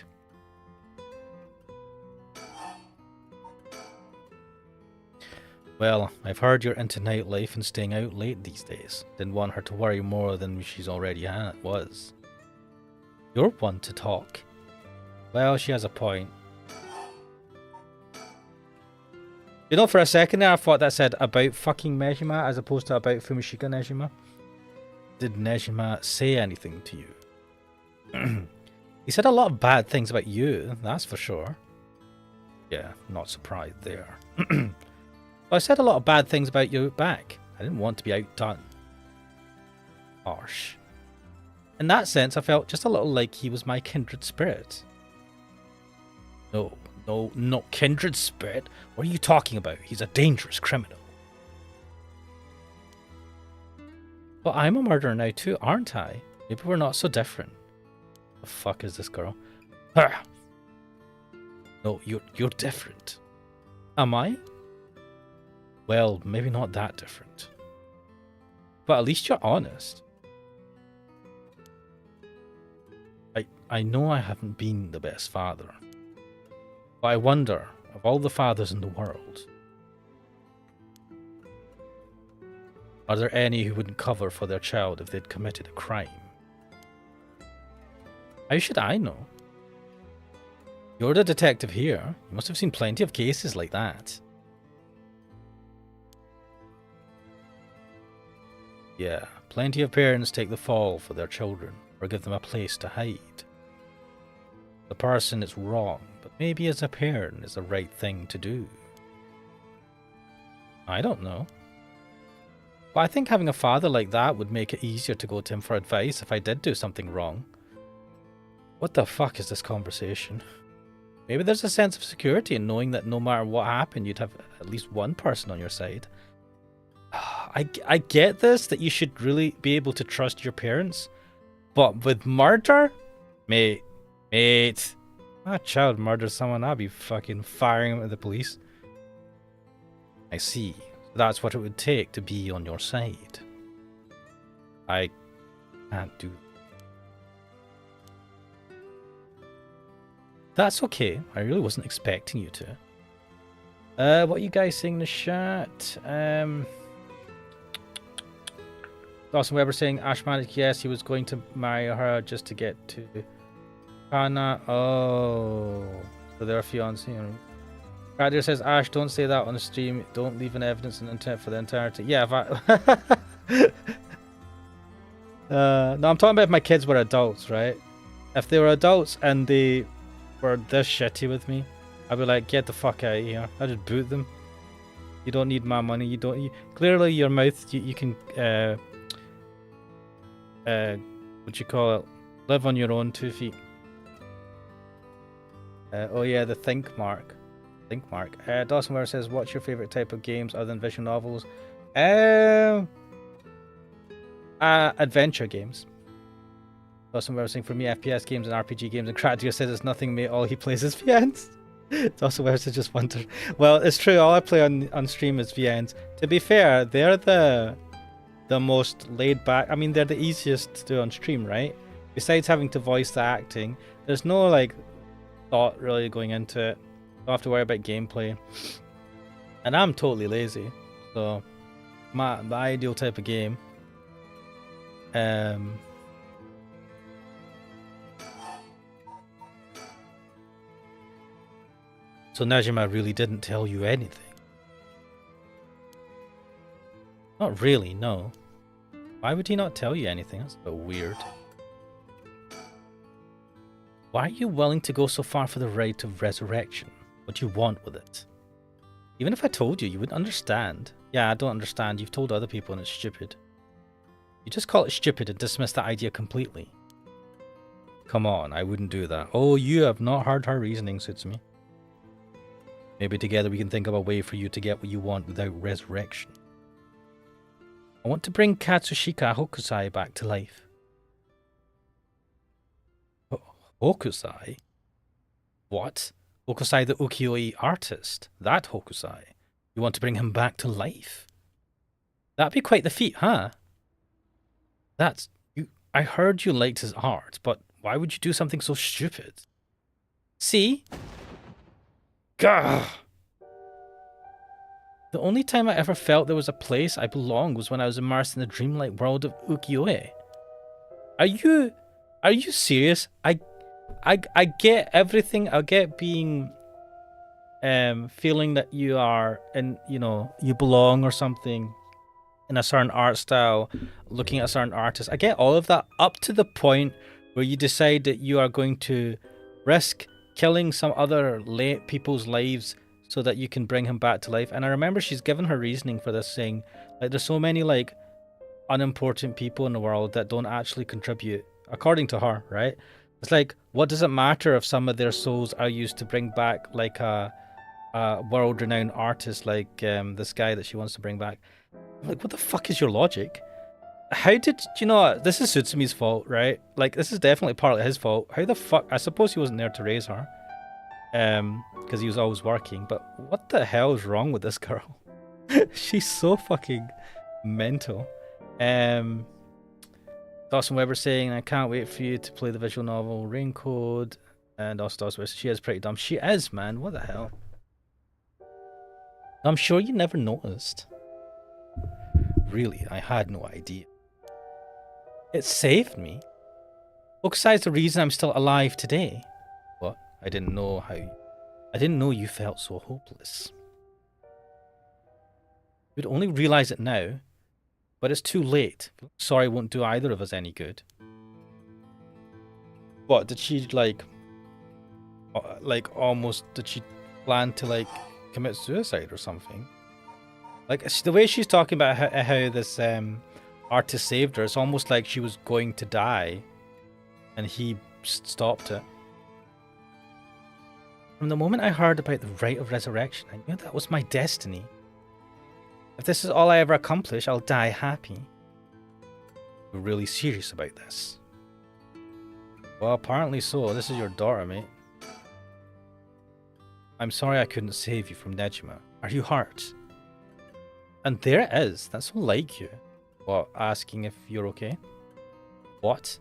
Well, I've heard you're into nightlife and staying out late these days. Didn't want her to worry more than she's already was. You're one to talk. Well, she has a point. You know, for a second there, I thought that said about fucking Nejima as opposed to about Fumishika Nejima. Did Nejima say anything to you? He said a lot of bad things about you, that's for sure. Yeah, not surprised there. I said a lot of bad things about you back. I didn't want to be outdone. Harsh. In that sense, I felt just a little like he was my kindred spirit. No, not kindred spirit. What are you talking about? He's a dangerous criminal. But I'm a murderer now too, aren't I? Maybe we're not so different. The fuck is this girl? No, you're different. Am I? Well, maybe not that different. But at least you're honest. I know I haven't been the best father. But I wonder, of all the fathers in the world, are there any who wouldn't cover for their child if they'd committed a crime? How should I know? You're the detective here. You must have seen plenty of cases like that. Yeah, plenty of parents take the fall for their children, or give them a place to hide. The person is wrong, but maybe as a parent is the right thing to do. I don't know. But I think having a father like that would make it easier to go to him for advice if I did do something wrong. What the fuck is this conversation? Maybe there's a sense of security in knowing that no matter what happened, you'd have at least one person on your side. I get this, that you should really be able to trust your parents, but with murder? Mate. My child murdered someone, I'd be fucking firing him at the police. I see. That's what it would take to be on your side. I can't do that. That's okay. I really wasn't expecting you to. What are you guys saying in the chat? Dawson Weber saying, Ashmanic, yes, he was going to marry her just to get to Hannah. Oh, so they're a fiancé. Radier says, Ash, don't say that on the stream. Don't leave an evidence on the internet for the entirety. Yeah, if I... no, I'm talking about if my kids were adults, right? If they were adults and they were this shitty with me, I'd be like, get the fuck out of here. I'd just boot them. You don't need my money. You don't... clearly, your mouth, you can... what you call it? Live on your own 2 feet. Oh yeah, the think mark. Dawson Ware says, what's your favorite type of games other than visual novels? Adventure games. Dawson Ware saying, for me, FPS games and RPG games, and Kratia says it's nothing, mate, all he plays is VNs. Dawson Ware says, just wonder. Well, it's true, all I play on stream is VNs. To be fair, they're the most laid back. I mean, they're the easiest to do on stream, right? Besides having to voice the acting, there's no like thought really going into it. Don't have to worry about gameplay. And I'm totally lazy, so my ideal type of game Um, so Najima really didn't tell you anything? Not really, no. Why would he not tell you anything? That's a bit weird. Why are you willing to go so far for the right of resurrection? What do you want with it? Even if I told you, you wouldn't understand. Yeah, I don't understand. You've told other people and it's stupid. You just call it stupid and dismiss that idea completely. Come on, I wouldn't do that. Oh, you have not heard her reasoning, Sutsumi. Maybe together we can think of a way for you to get what you want without resurrection. I want to bring Katsushika Hokusai back to life. Hokusai? What? Hokusai the ukiyo-e artist? That Hokusai? You want to bring him back to life? That'd be quite the feat, huh? That's... I heard you liked his art, but why would you do something so stupid? See? Gah! The only time I ever felt there was a place I belonged was when I was immersed in the dreamlike world of ukiyo-e. Are you serious? I get everything. I get being feeling that you are you belong or something in a certain art style, looking at a certain artist. I get all of that up to the point where you decide that you are going to risk killing some other people's lives so that you can bring him back to life. And I remember she's given her reasoning for this, saying like there's so many like unimportant people in the world that don't actually contribute, according to her, right? It's like, what does it matter if some of their souls are used to bring back like a world-renowned artist like this guy that she wants to bring back? I'm like, what the fuck is your logic? How did you know? This is Sutsumi's fault, right? Like, this is definitely partly his fault. How the fuck? I suppose he wasn't there to raise her, because he was always working. But what the hell is wrong with this girl? She's so fucking mental. Dawson Weber saying, I can't wait for you to play the visual novel Raincode. And also Dawson Weber, she is pretty dumb. She is, man. What the hell? I'm sure you never noticed. Really, I had no idea. It saved me. Hokusai's the reason I'm still alive today. What? I didn't know you felt so hopeless. You'd only realize it now. But it's too late. Sorry won't do either of us any good. What, did she did she plan to like commit suicide or something? Like the way she's talking about how this artist saved her, it's almost like she was going to die and he stopped it. From the moment I heard about the rite of resurrection, I knew that was my destiny. If this is all I ever accomplish, I'll die happy. We're really serious about this. Well, apparently so. This is your daughter, mate. I'm sorry I couldn't save you from Nejima. Are you hurt? And there it is. That's so like you. What, asking if you're okay? What?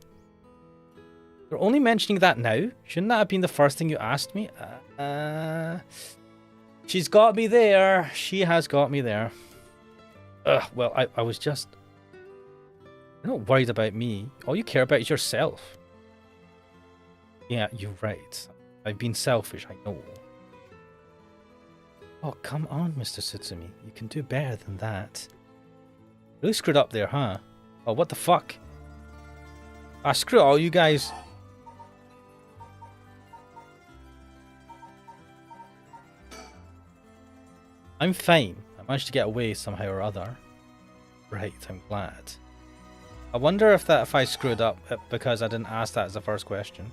You're only mentioning that now? Shouldn't that have been the first thing you asked me? She's got me there. She has got me there. Well, I was just... You're not worried about me. All you care about is yourself. Yeah, you're right. I've been selfish, I know. Oh, come on, Mr. Sutsumi. You can do better than that. Really screwed up there, huh? Oh, what the fuck? Screw all you guys. I'm fine. I managed to get away somehow or other. Right, I'm glad. I wonder if I screwed up because I didn't ask that as the first question.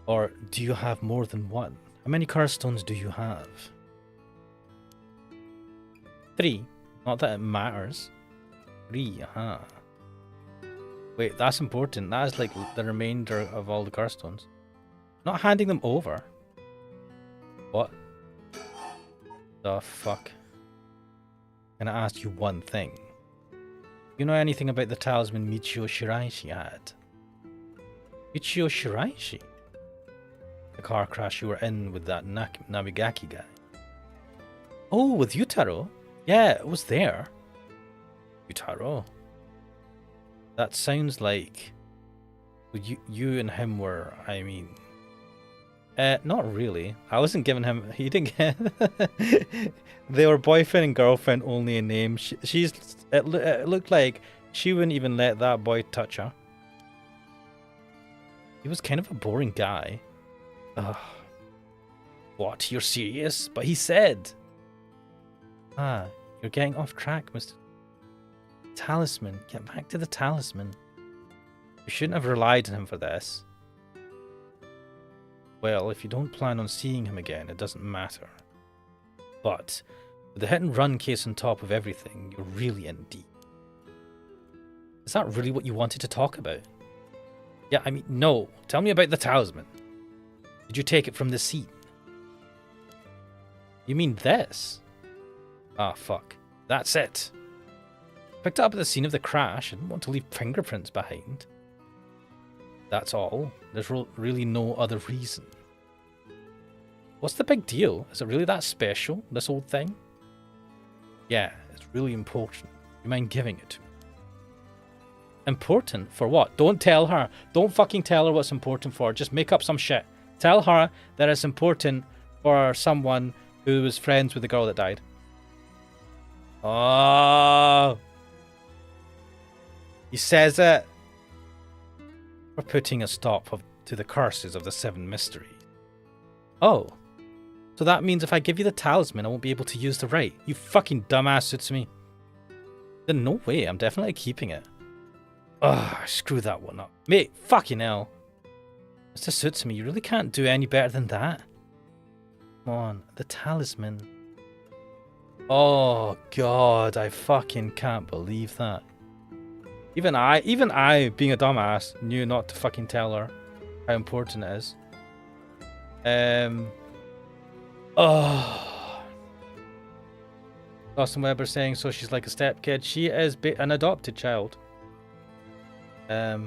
Or do you have more than one? How many curse stones do you have? 3. Not that it matters. 3, Wait, that's important. That is like the remainder of all the curse stones. Not handing them over. What? The fuck? Can I ask you one thing? You know anything about the talisman Michio Shiraishi had? Michio Shiraishi? The car crash you were in with that Namigaki guy. Oh, with Yutaro? Yeah, it was there. Yutaro? That sounds like you and him were, I mean, not really. I wasn't giving him. He didn't get. They were boyfriend and girlfriend only in name. It looked like she wouldn't even let that boy touch her. He was kind of a boring guy. Ugh. What? You're serious? But he said. Ah, you're getting off track, Mr. Talisman. Get back to the talisman. You shouldn't have relied on him for this. Well, if you don't plan on seeing him again, it doesn't matter. But with the hit and run case on top of everything, you're really in deep. Is that really what you wanted to talk about? Yeah, I mean, no. Tell me about the talisman. Did you take it from the scene? You mean this? Ah, fuck. That's it. Picked it up at the scene of the crash. I didn't want to leave fingerprints behind. That's all. There's really no other reason. What's the big deal? Is it really that special, this old thing? Yeah, it's really important. You mind giving it to me? Important? For what? Don't tell her. Don't fucking tell her what's important for. Just make up some shit. Tell her that it's important for someone who was friends with the girl that died. Oh! He says it. We're putting a stop to the curses of the 7 mysteries. Oh. So that means if I give you the talisman, I won't be able to use the right. You fucking dumbass, Sutsumi. Then no way, I'm definitely keeping it. Ugh, screw that one up. Mate, fucking hell. Mr. Sutsumi, you really can't do any better than that. Come on, the talisman. Oh, God, I fucking can't believe that. Even I, being a dumbass, knew not to fucking tell her how important it is. Oh. Austin Weber saying, so she's like a stepkid. She is an adopted child. Yeah,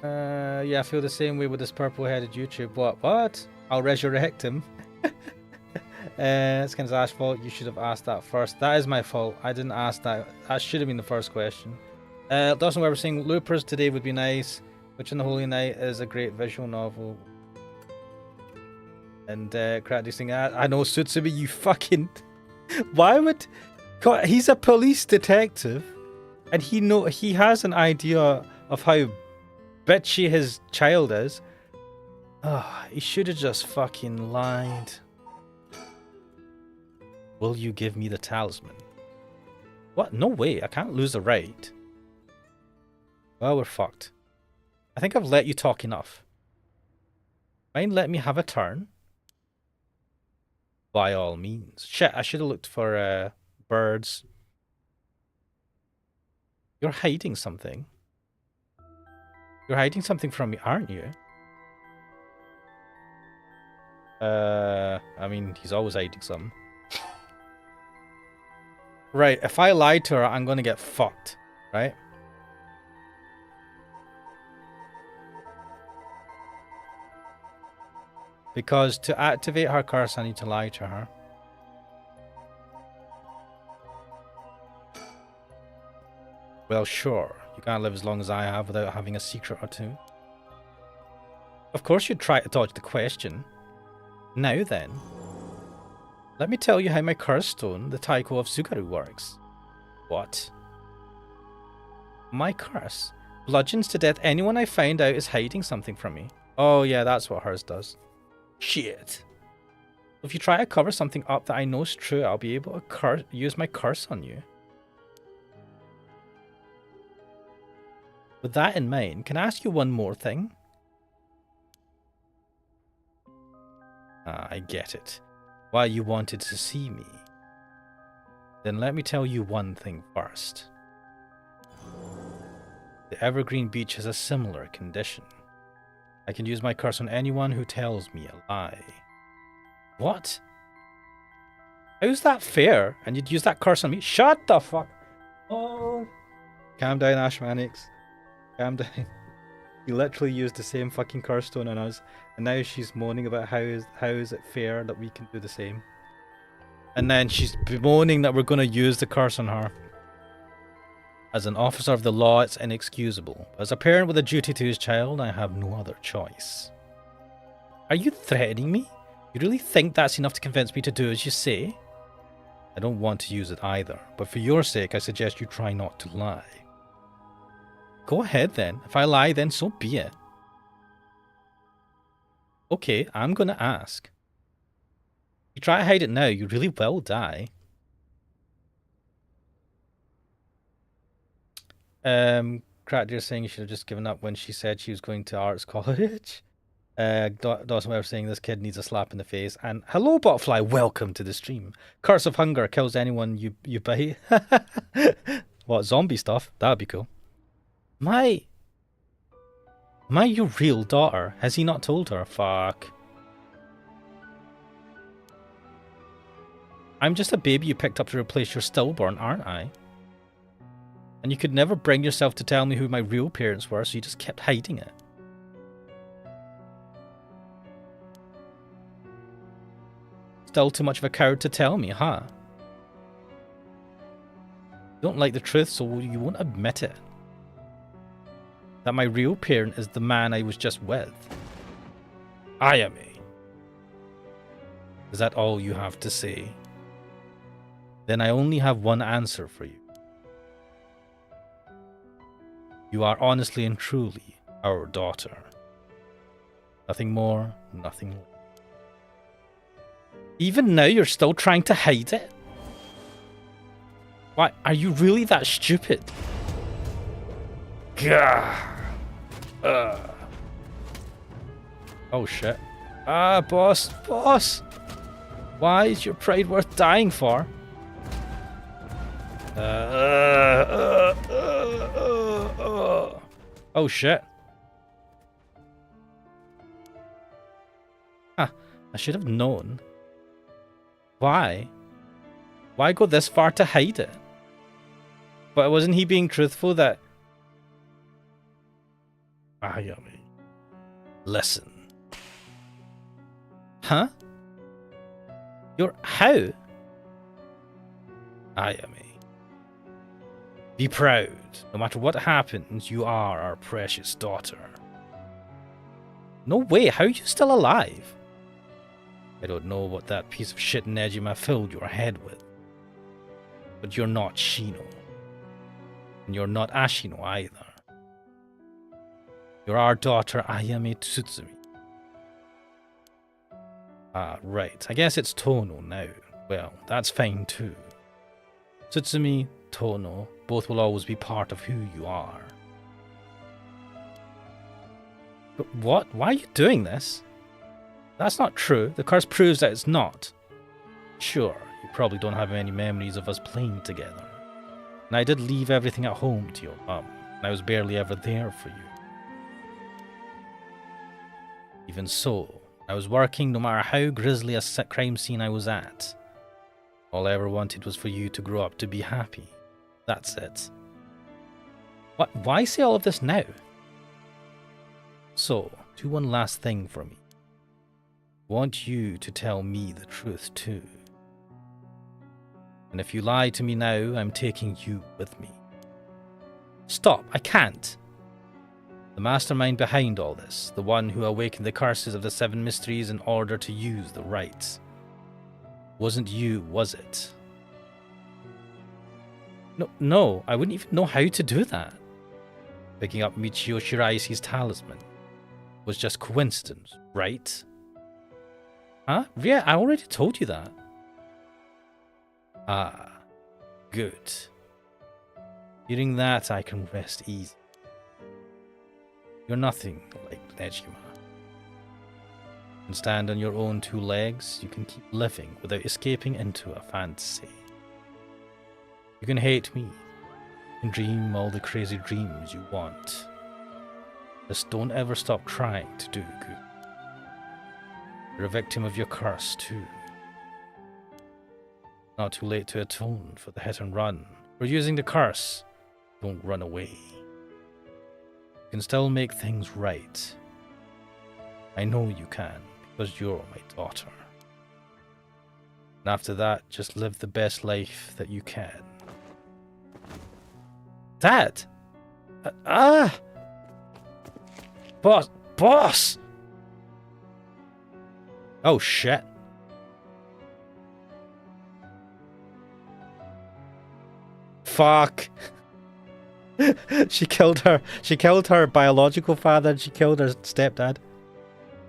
I feel the same way with this purple-headed YouTube. What? I'll resurrect him. It's kind of Ash's fault. You should have asked that first. That is my fault. I didn't ask that. That should have been the first question. Dawson Weber saying, Loopers today would be nice. Witch in the Holy Night is a great visual novel. And Kratty saying, I know Sutsumi, you fucking... Why would... God, he's a police detective. And he has an idea of how bitchy his child is. Oh, he should have just fucking lied. Will you give me the talisman? What? No way. I can't lose the right. Well, we're fucked. I think I've let you talk enough. Mind letting me have a turn? By all means. Shit, I should have looked for birds. You're hiding something. You're hiding something from me, aren't you? I mean, he's always hiding something. Right, if I lie to her, I'm gonna get fucked, right? Because to activate her curse, I need to lie to her. Well, sure. You can't live as long as I have without having a secret or two. Of course you'd try to dodge the question. Now then. Let me tell you how my curse stone, the Taiko of Sugaru, works. What? My curse bludgeons to death anyone I find out is hiding something from me. Oh yeah, that's what hers does. Shit. If you try to cover something up that I know is true, I'll be able to use my curse on you. With that in mind, can I ask you one more thing? Ah, I get it. Why you wanted to see me. Then let me tell you one thing first. The Evergreen Beach has a similar condition. I can use my curse on anyone who tells me a lie. What? How's that fair? And you'd use that curse on me? Shut the fuck. Oh. Calm down, Ashmanix. Calm down. You literally used the same fucking curse stone on us, and now she's moaning about how is it fair that we can do the same. And then she's bemoaning that we're going to use the curse on her. As an officer of the law, it's inexcusable. As a parent with a duty to his child, I have no other choice. Are you threatening me? You really think that's enough to convince me to do as you say? I don't want to use it either, but for your sake, I suggest you try not to lie. Go ahead then. If I lie, then so be it. Okay, I'm gonna ask. If you try to hide it now, you really will die. Crackdeer saying you should have just given up when she said she was going to arts college. Dawson Weber saying this kid needs a slap in the face. And hello, Botfly, welcome to the stream. Curse of hunger kills anyone you bite. What, zombie stuff? That'd be cool. My your real daughter? Has he not told her? Fuck. I'm just a baby you picked up to replace your stillborn, aren't I? And you could never bring yourself to tell me who my real parents were, so you just kept hiding it. Still too much of a coward to tell me, huh? You don't like the truth, so you won't admit it. That my real parent is the man I was just with. Ayame. Is that all you have to say? Then I only have one answer for you. You are honestly and truly our daughter. Nothing more, nothing less. Even now you're still trying to hide it? Why, are you really that stupid? Gah. Oh shit. Boss. Why is your pride worth dying for? Oh shit. I should have known. Why? Why go this far to hide it? But wasn't he being truthful that... Ayame. Listen. Huh? You're... How? Ayame. Be proud. No matter what happens, you are our precious daughter. No way, how are you still alive? I don't know what that piece of shit Nejima filled your head with. But you're not Shino. And you're not Ashino either. You're our daughter Ayame Tsutsumi. Ah, right. I guess it's Tono now. Well, that's fine too. Tsutsumi, Tono, both will always be part of who you are. But what? Why are you doing this? That's not true. The curse proves that it's not. Sure, you probably don't have any memories of us playing together. And I did leave everything at home to your mum, and I was barely ever there for you. Even so, I was working no matter how grisly a crime scene I was at. All I ever wanted was for you to grow up to be happy. That's it. What? Why say all of this now? So, do one last thing for me. I want you to tell me the truth too. And if you lie to me now, I'm taking you with me. Stop, I can't. The mastermind behind all this, the one who awakened the curses of the 7 mysteries in order to use the rites. Wasn't you, was it? No, I wouldn't even know how to do that. Picking up Michio Shirai's talisman was just coincidence, right? Huh? Yeah, I already told you that. Ah, good. Hearing that, I can rest easy. You're nothing like Nejima. You can stand on your own 2 legs, you can keep living without escaping into a fantasy. You can hate me, you can dream all the crazy dreams you want. Just don't ever stop trying to do good. You're a victim of your curse too. Not too late to atone for the hit and run. We're using the curse. Don't run away. You can still make things right. I know you can, because you're my daughter. And after that, just live the best life that you can. That? Boss! Boss! Oh shit. Fuck. She killed her biological father and she killed her stepdad.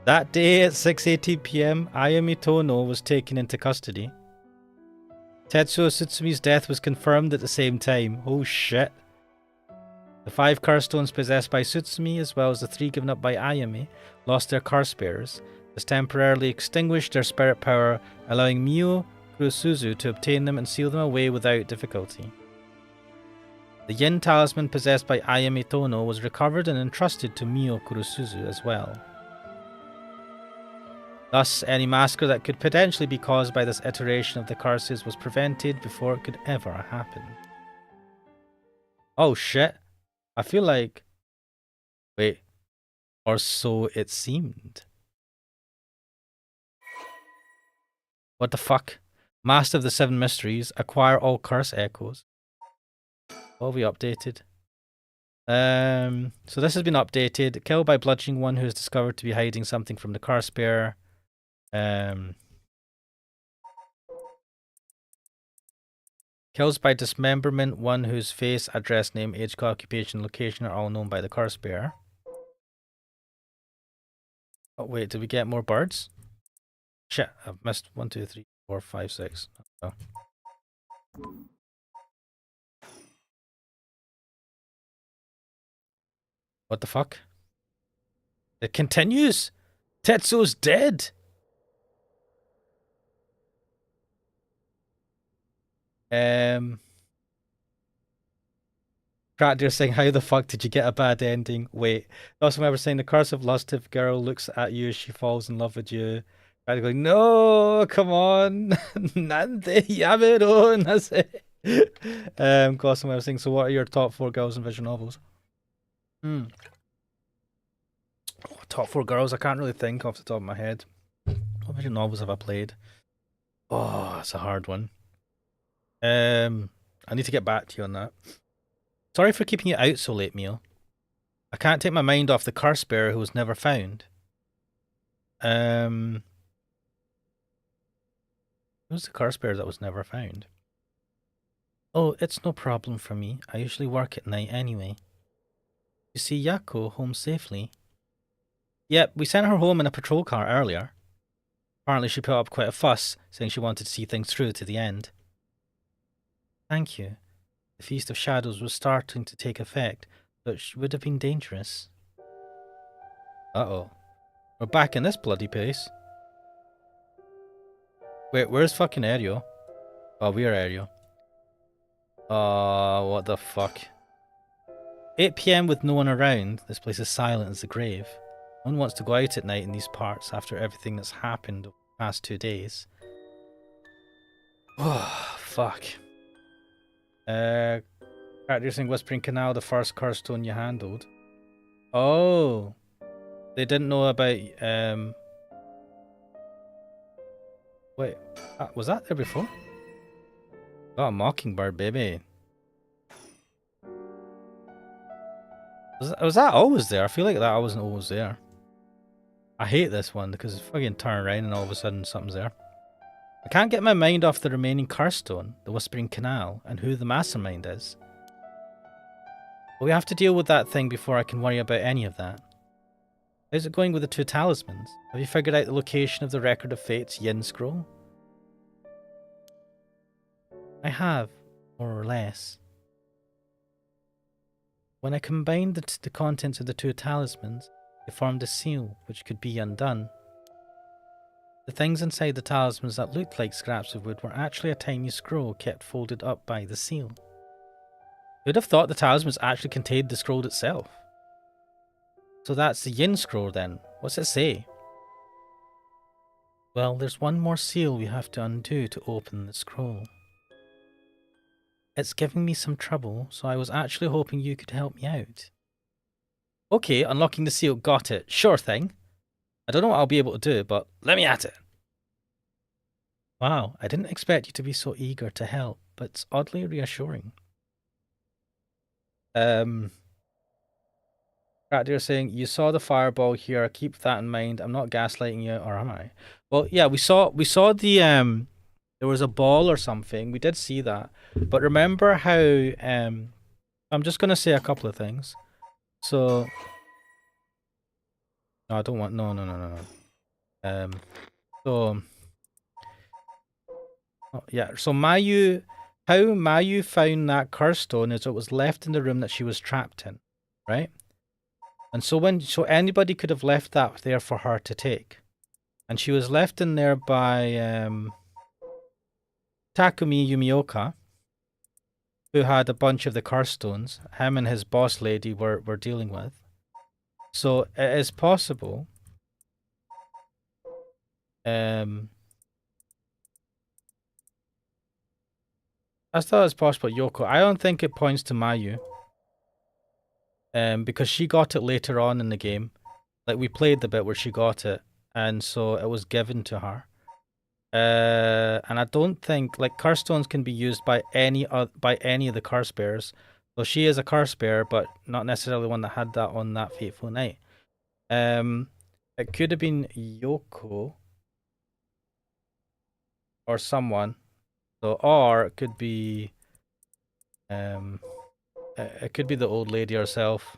That day at 6:18 p.m., Ayami Tono was taken into custody. Tetsuo Tsutsumy's death was confirmed at the same time. Oh shit. The 5 curse stones possessed by Tsutsumi, as well as the 3 given up by Ayami, lost their curse bearers. This temporarily extinguished their spirit power, allowing Mio Kurosuzu to obtain them and seal them away without difficulty. The Yin talisman possessed by Ayami Tono was recovered and entrusted to Mio Kurosuzu as well. Thus, any massacre that could potentially be caused by this iteration of the curses was prevented before it could ever happen. Oh shit. I feel like... Wait. Or so it seemed. What the fuck? Master of the 7 Mysteries. Acquire all curse echoes. What have we updated? So this has been updated. Kill by bludgeoning one who is discovered to be hiding something from the curse bearer. Kills by dismemberment one whose face, address, name, age, occupation, location are all known by the curse bearer. Oh wait, did we get more birds? Shit, I've missed 1, 2, 3, 4, 5, 6. Oh. What the fuck? It continues! Tetsuo's dead! Crackdeer saying, how the fuck did you get a bad ending? Wait. Also, remember saying the curse of lust if girl looks at you, she falls in love with you. Crackdeer going, no, come on. Nande yamero nase. Gossamer remember saying, so what are your top 4 girls in visual novels? Oh, top 4 girls? I can't really think off the top of my head. What visual novels have I played? Oh, that's a hard one. I need to get back to you on that. Sorry for keeping you out so late, Mio. I can't take my mind off the curse bearer who was never found. Who's the curse bearer that was never found? Oh, it's no problem for me. I usually work at night anyway. You see Yako home safely? Yep, we sent her home in a patrol car earlier. Apparently she put up quite a fuss, saying she wanted to see things through to the end. Thank you. The Feast of Shadows was starting to take effect, so it would have been dangerous. Uh-oh. We're back in this bloody place. Wait, where's fucking Aereo? Oh, we're Aereo. What the fuck? 8 PM with no one around. This place is silent as the grave. No one wants to go out at night in these parts after everything that's happened over the past 2 days. Oh, fuck. Character saying Whispering Canal, the first curse stone you handled. Oh. They didn't know about, wait, was that there before? Oh, a mockingbird, baby. Was that always there? I feel like that wasn't always there. I hate this one because it's fucking turn around and all of a sudden something's there. I can't get my mind off the remaining curse stone, the Whispering Canal, and who the mastermind is. But we have to deal with that thing before I can worry about any of that. How's it going with the 2 talismans? Have you figured out the location of the Record of Fate's Yin scroll? I have, more or less. When I combined the contents of the 2 talismans, they formed a seal, which could be undone. The things inside the talismans that looked like scraps of wood were actually a tiny scroll kept folded up by the seal. Who'd have thought the talismans actually contained the scroll itself? So that's the Yin scroll then. What's it say? Well, there's one more seal we have to undo to open the scroll. It's giving me some trouble, so I was actually hoping you could help me out. Okay, unlocking the seal, got it. Sure thing. I don't know what I'll be able to do, but let me at it. Wow, I didn't expect you to be so eager to help, but it's oddly reassuring. You're saying you saw the fireball here. Keep that in mind. I'm not gaslighting you, or am I? Well, yeah, we saw the there was a ball or something. We did see that, but remember how I'm just gonna say a couple of things. So no, I don't want no. So oh, yeah, so Mayu, how Mayu found that curse stone is it was left in the room that she was trapped in, right? And so anybody could have left that there for her to take. And she was left in there by Takumi Yumioka, who had a bunch of the curse stones. Him and his boss lady were dealing with. So it is possible. I thought it was possible Yoko. I don't think it points to Mayu. Because she got it later on in the game. Like we played the bit where she got it, and so it was given to her. And I don't think like curse stones can be used by any of the curse bearers. So she is a curse bearer, but not necessarily one that had that on that fateful night. It could have been Yoko or someone. So or it could be it could be the old lady herself,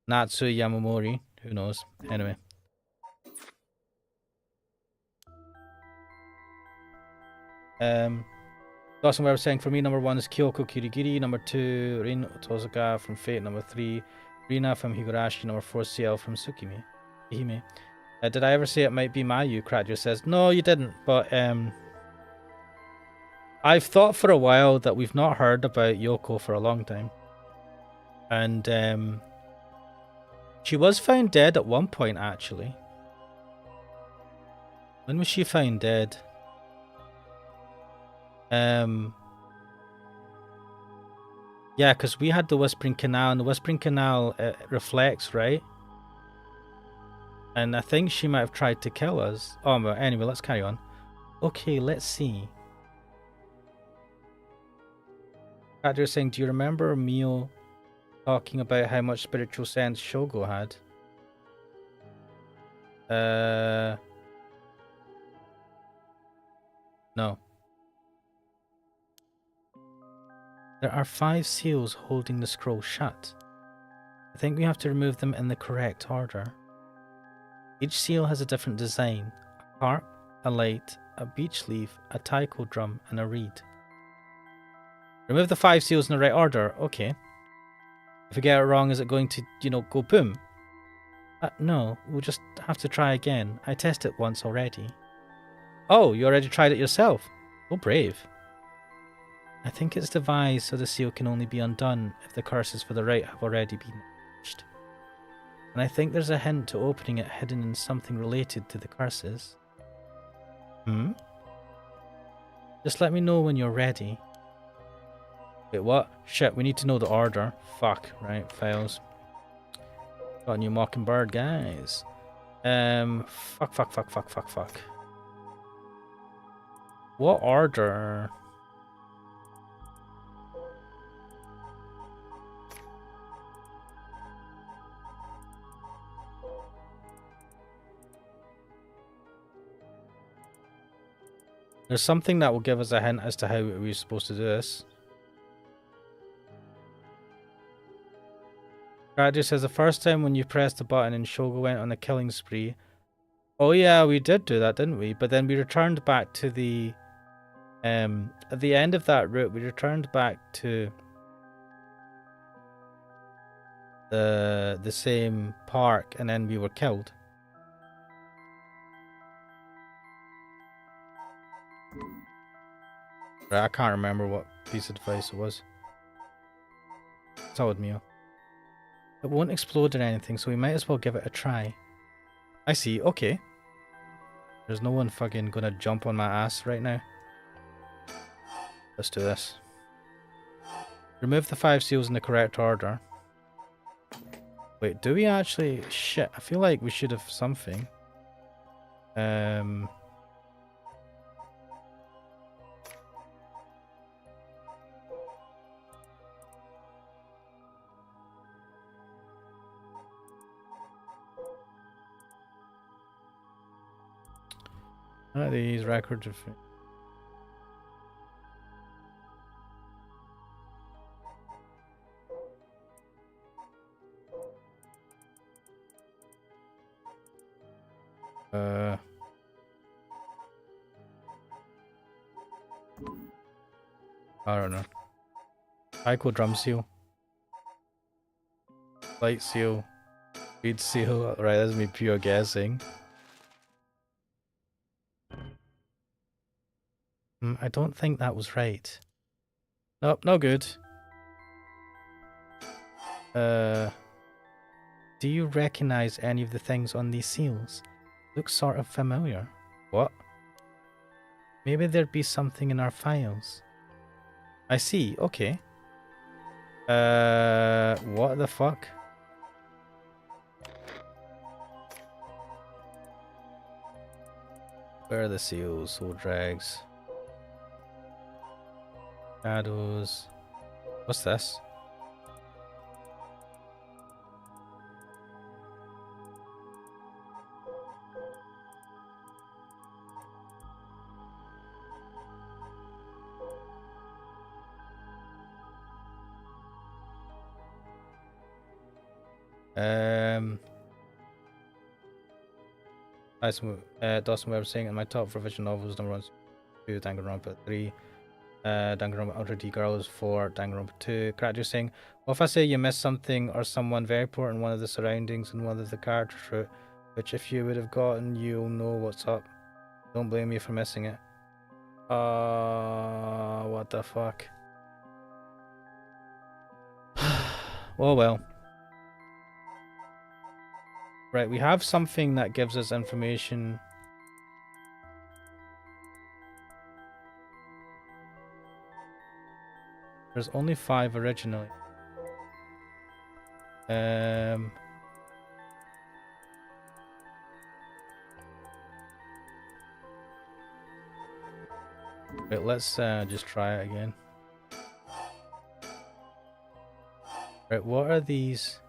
Natsu Yamamori. Who knows? Anyway. Dawson Webb saying for me, number 1 is Kyoko Kirigiri, number 2 Rin Tozuka from Fate, number 3 Rina from Higurashi, number 4 CL from Tsukimi. Hime. Did I ever say it might be Mayu? Kratjo says no, you didn't. But I've thought for a while that we've not heard about Yoko for a long time, and she was found dead at one point actually. When was she found dead? Yeah, because we had the Whispering Canal, and the Whispering Canal reflects, right? And I think she might have tried to kill us. Oh, but anyway, let's carry on. Okay, let's see. Actor saying, do you remember Mio talking about how much spiritual sense Shogo had? No. There are 5 seals holding the scroll shut. I think we have to remove them in the correct order. Each seal has a different design. A harp, a light, a beech leaf, a taiko drum, and a reed. Remove the 5 seals in the right order. Okay. If we get it wrong, is it going to, go boom? No, we'll just have to try again. I tested it once already. Oh, you already tried it yourself? Oh, brave. I think it's devised so the seal can only be undone if the curses for the right have already been reached. And I think there's a hint to opening it hidden in something related to the curses. Just let me know when you're ready. Wait, what? Shit, we need to know the order. Fuck, right, files. Got a new Mockingbird, guys. Fuck. What order? There's something that will give us a hint as to how we're supposed to do this. Radu says the first time when you pressed the button and Shogo went on a killing spree. Oh yeah, we did do that, didn't we? But then we returned back to the at the end of that route, we returned back to the same park, and then we were killed. Right, I can't remember what piece of advice it was. Told me. It won't explode or anything, so we might as well give it a try. I see. Okay. There's no one fucking gonna jump on my ass right now. Let's do this. Remove the 5 seals in the correct order. Wait, do we actually? Shit, I feel like we should have something. These records of. I don't know. Tycho drum seal. Light seal. Reed seal. Right, that's me pure guessing. I don't think that was right. Nope, no good. Do you recognize any of the things on these seals? Looks sort of familiar. What? Maybe there'd be something in our files. I see, okay. What the fuck? Where are the seals? Soul drags. Shadows. What's this? Dawson Webb saying in my top professional novels, number 1, 2, Danganronpa 3, Danganronpa Ultra D Girls 4, Danganronpa 2. Character saying, well, if I say you missed something or someone very important in one of the surroundings and one of the characters route, which if you would have gotten, you'll know what's up. Don't blame me for missing it. What the fuck? Well. Right, we have something that gives us information. There's only 5 originally. Wait, let's just try it again. Right, what are these?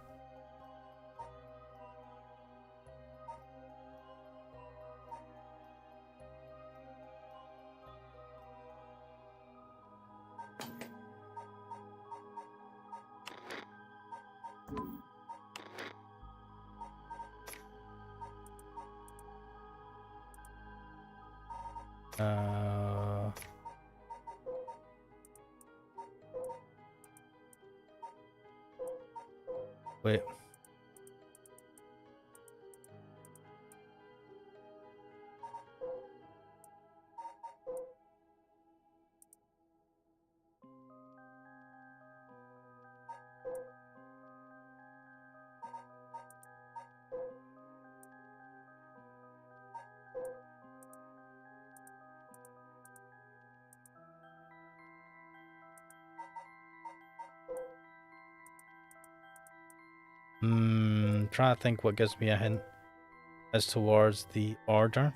Wait. Trying to think what gives me a hint as towards the order.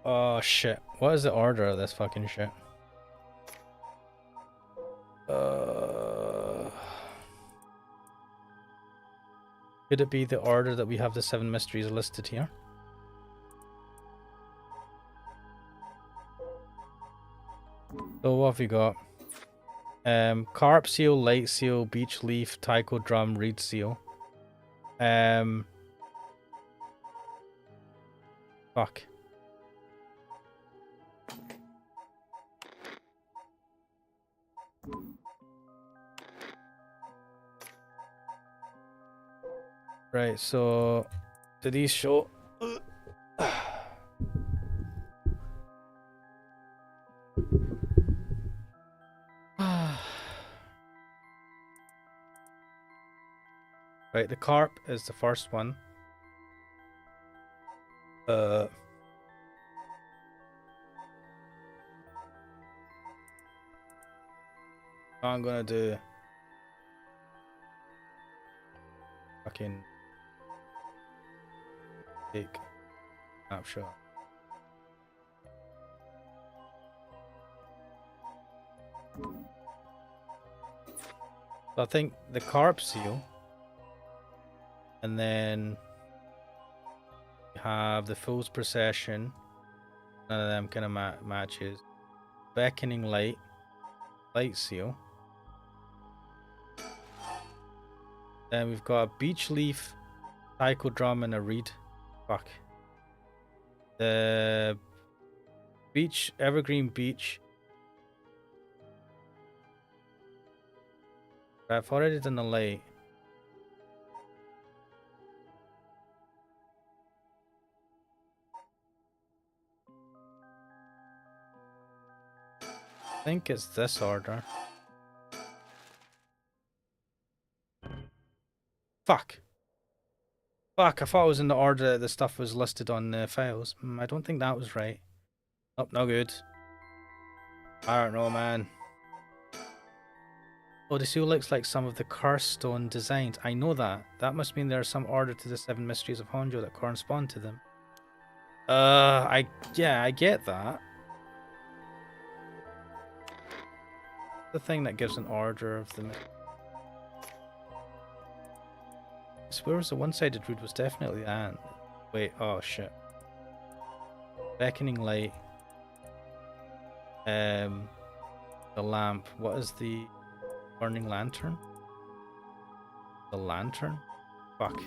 Oh shit. What is the order of this fucking shit? Could it be the order that we have the 7 mysteries listed here? So what have we got? Carp seal, light seal, beech leaf, taiko drum, reed seal. Fuck. Right, so do these show? Right, the carp is the first one. I'm gonna do fucking take snapshot. So I think the carp seal, and then you have the fool's procession. None of them kind of matches. Beckoning light seal. Then we've got a beech leaf, psychodrum, and a reed. Fuck. The beech, evergreen beech. I've already done the light. I think it's this order. Fuck. Fuck, I thought it was in the order that the stuff was listed on the files. I don't think that was right. Oh, no good. I don't know, man. Oh, the seal looks like some of the curse stone designs. I know that. That must mean there's some order to the 7 mysteries of Honjo that correspond to them. I get that. The thing that gives an order of the... I swear was the one-sided root was definitely that. Wait, oh shit. Beckoning light. The lamp. What is the burning lantern? The lantern? Fuck.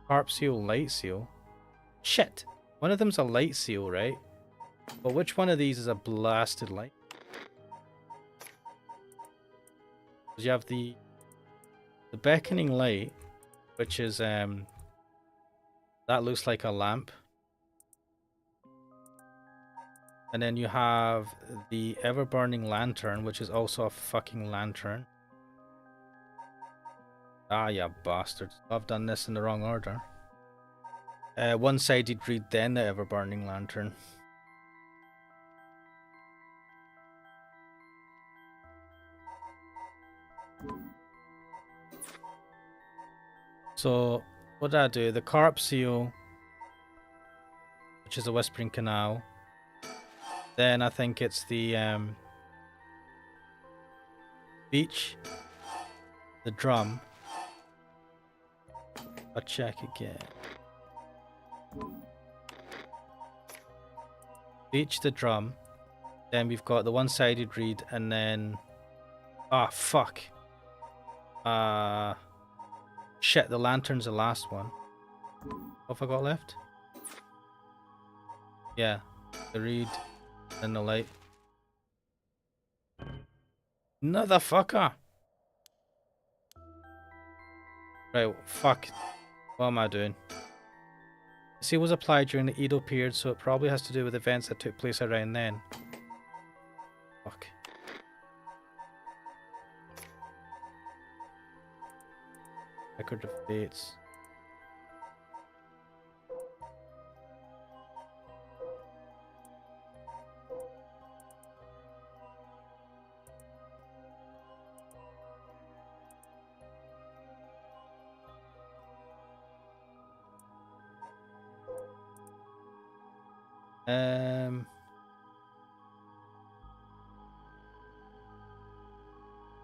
Harp seal, light seal. Shit! One of them's a light seal, right? But which one of these is a blasted light? Because you have the beckoning light, which is that looks like a lamp. And then you have the ever burning lantern, which is also a fucking lantern. Ah, you bastards. I've done this in the wrong order. One-sided reed, then the ever burning lantern. So, what did I do? The carp seal, which is a whispering canal. Then I think it's the beach, the drum. I'll check again. Beach, the drum. Then we've got the one-sided reed, and then... Ah, fuck. Shit, the lantern's the last one. What have I got left? Yeah, the reed and the light. Motherfucker! Right, fuck. What am I doing? The seal was applied during the Edo period, so it probably has to do with events that took place around then. Fuck. Record of dates.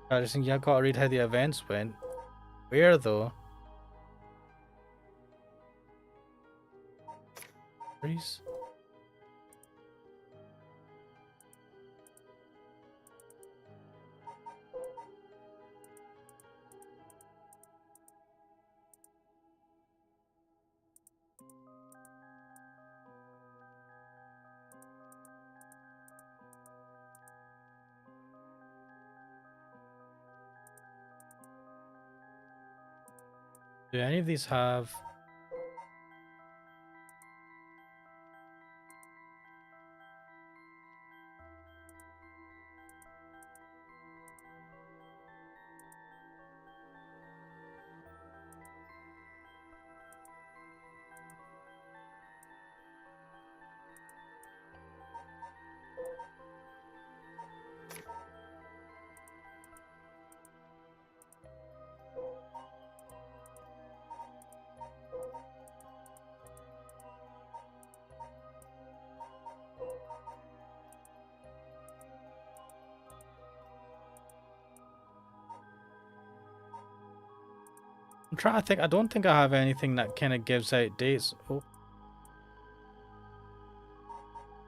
I just think I gotta read how the events went. Where though? Freeze. Do any of these have... I'm trying to think. I don't think I have anything that kind of gives out dates. Oh,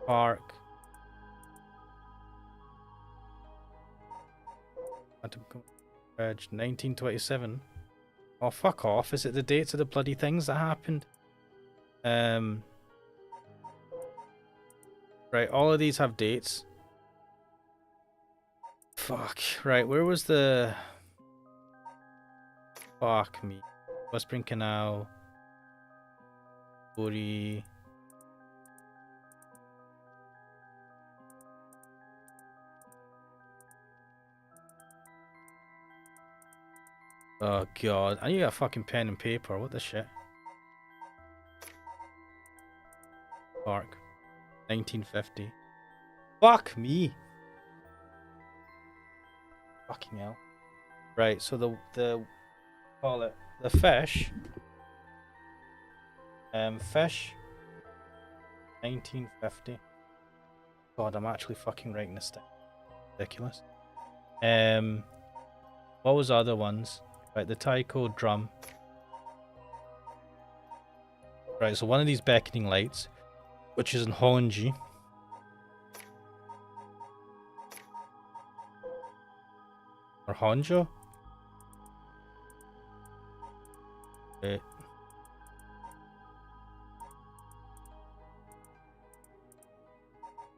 park. Bridge, 1927. Oh, fuck off. Is it the dates of the bloody things that happened? Right, all of these have dates. Fuck. Right, where was the... Fuck me. Whispering Canal. Buri. Oh god, I need a fucking pen and paper. What the shit? Park. 1950. Fuck me. Fucking hell. Right, so the call it the fish. Fish. 1950. God, I'm actually fucking writing this down. Ridiculous. What was the other ones? Right, the taiko drum. Right, so one of these beckoning lights, which is in Honji. Or Honjo? Wait.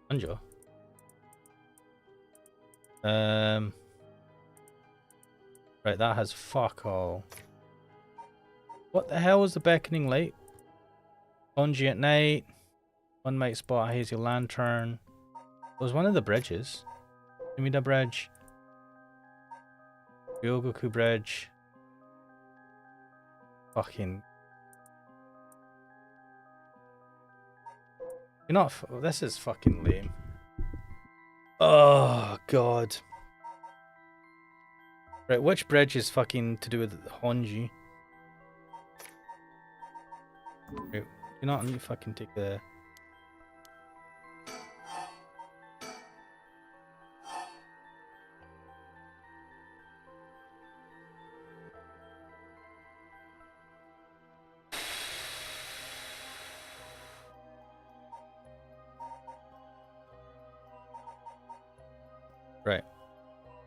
Honjo? Right, that has fuck all. What the hell was the beckoning light? Honji at night. One might spot a hazy lantern. It was one of the bridges. Sumida Bridge. Ryogoku Bridge. Fucking... You're not... This is fucking lame. Oh, God. Right, which bridge is fucking to do with Honji? Right, you know, I need to fucking take the... Right.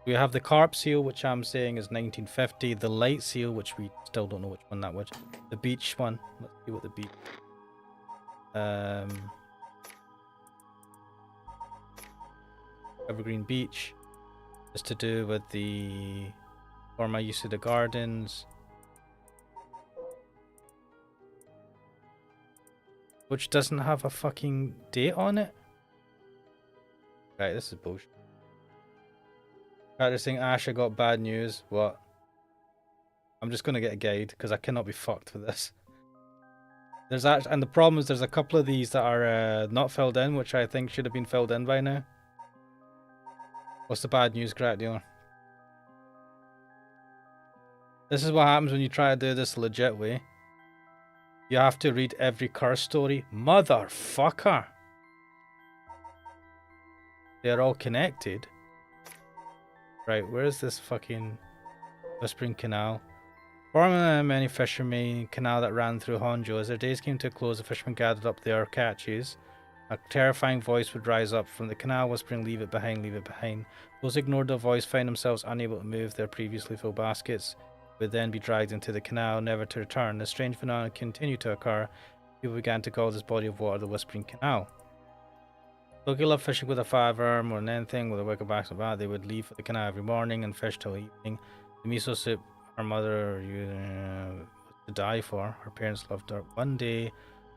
We have the carp seal, which I'm saying is 1950. The light seal, which we still don't know which one that was. The beach one. Let's see what the beach... Evergreen Beach is to do with the former use of the gardens, which doesn't have a fucking date on it. Right, this is bullshit. Practicing Ash, I got bad news. What? I'm just gonna get a guide because I cannot be fucked with this. There's actually, and the problem is there's a couple of these that are not filled in, which I think should have been filled in by now. What's the bad news, crack dealer? This is what happens when you try to do this the legit way. You have to read every curse story. Motherfucker! They're all connected. Right, where is this fucking Whispering Canal? Formerly many fishermen canal that ran through Honjo. As their days came to a close, the fishermen gathered up their catches. A terrifying voice would rise up from the canal, whispering, "Leave it behind, leave it behind." Those who ignored the voice found themselves unable to move their previously full baskets, would then be dragged into the canal, never to return. This strange phenomenon continued to occur. People began to call this body of water the Whispering Canal. Loki loved fishing with a fiver more than anything. With a wicker basket of that, they would leave for the canal every morning and fish till evening. The miso soup her mother was to die for. Her parents loved her. One day,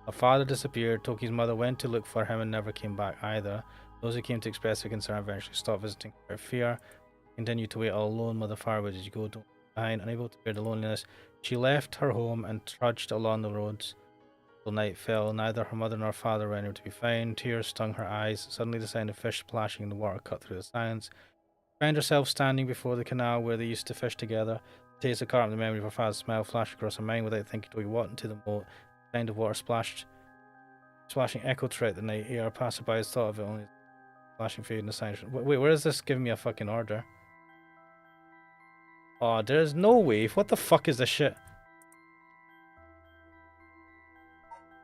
her father disappeared. Toki's mother went to look for him and never came back either. Those who came to express their concern eventually stopped visiting her fear. Continued to wait all alone. Mother Fire, where did you go? Don't leave behind. Unable to bear the loneliness, she left her home and trudged along the roads. Till night fell, neither her mother nor father were anywhere to be found. Tears stung her eyes. Suddenly the sound of fish splashing in the water cut through the silence. She found herself standing before the canal where they used to fish together. The taste of carp and the memory of her father's smile flashed across her mind without thinking to what into the moat. The sound of water splashing echoed throughout the night air. Passersby thought of it only flashing fade in the silence. Wait, where is this giving me a fucking order? Oh, there's no way. What the fuck is this shit?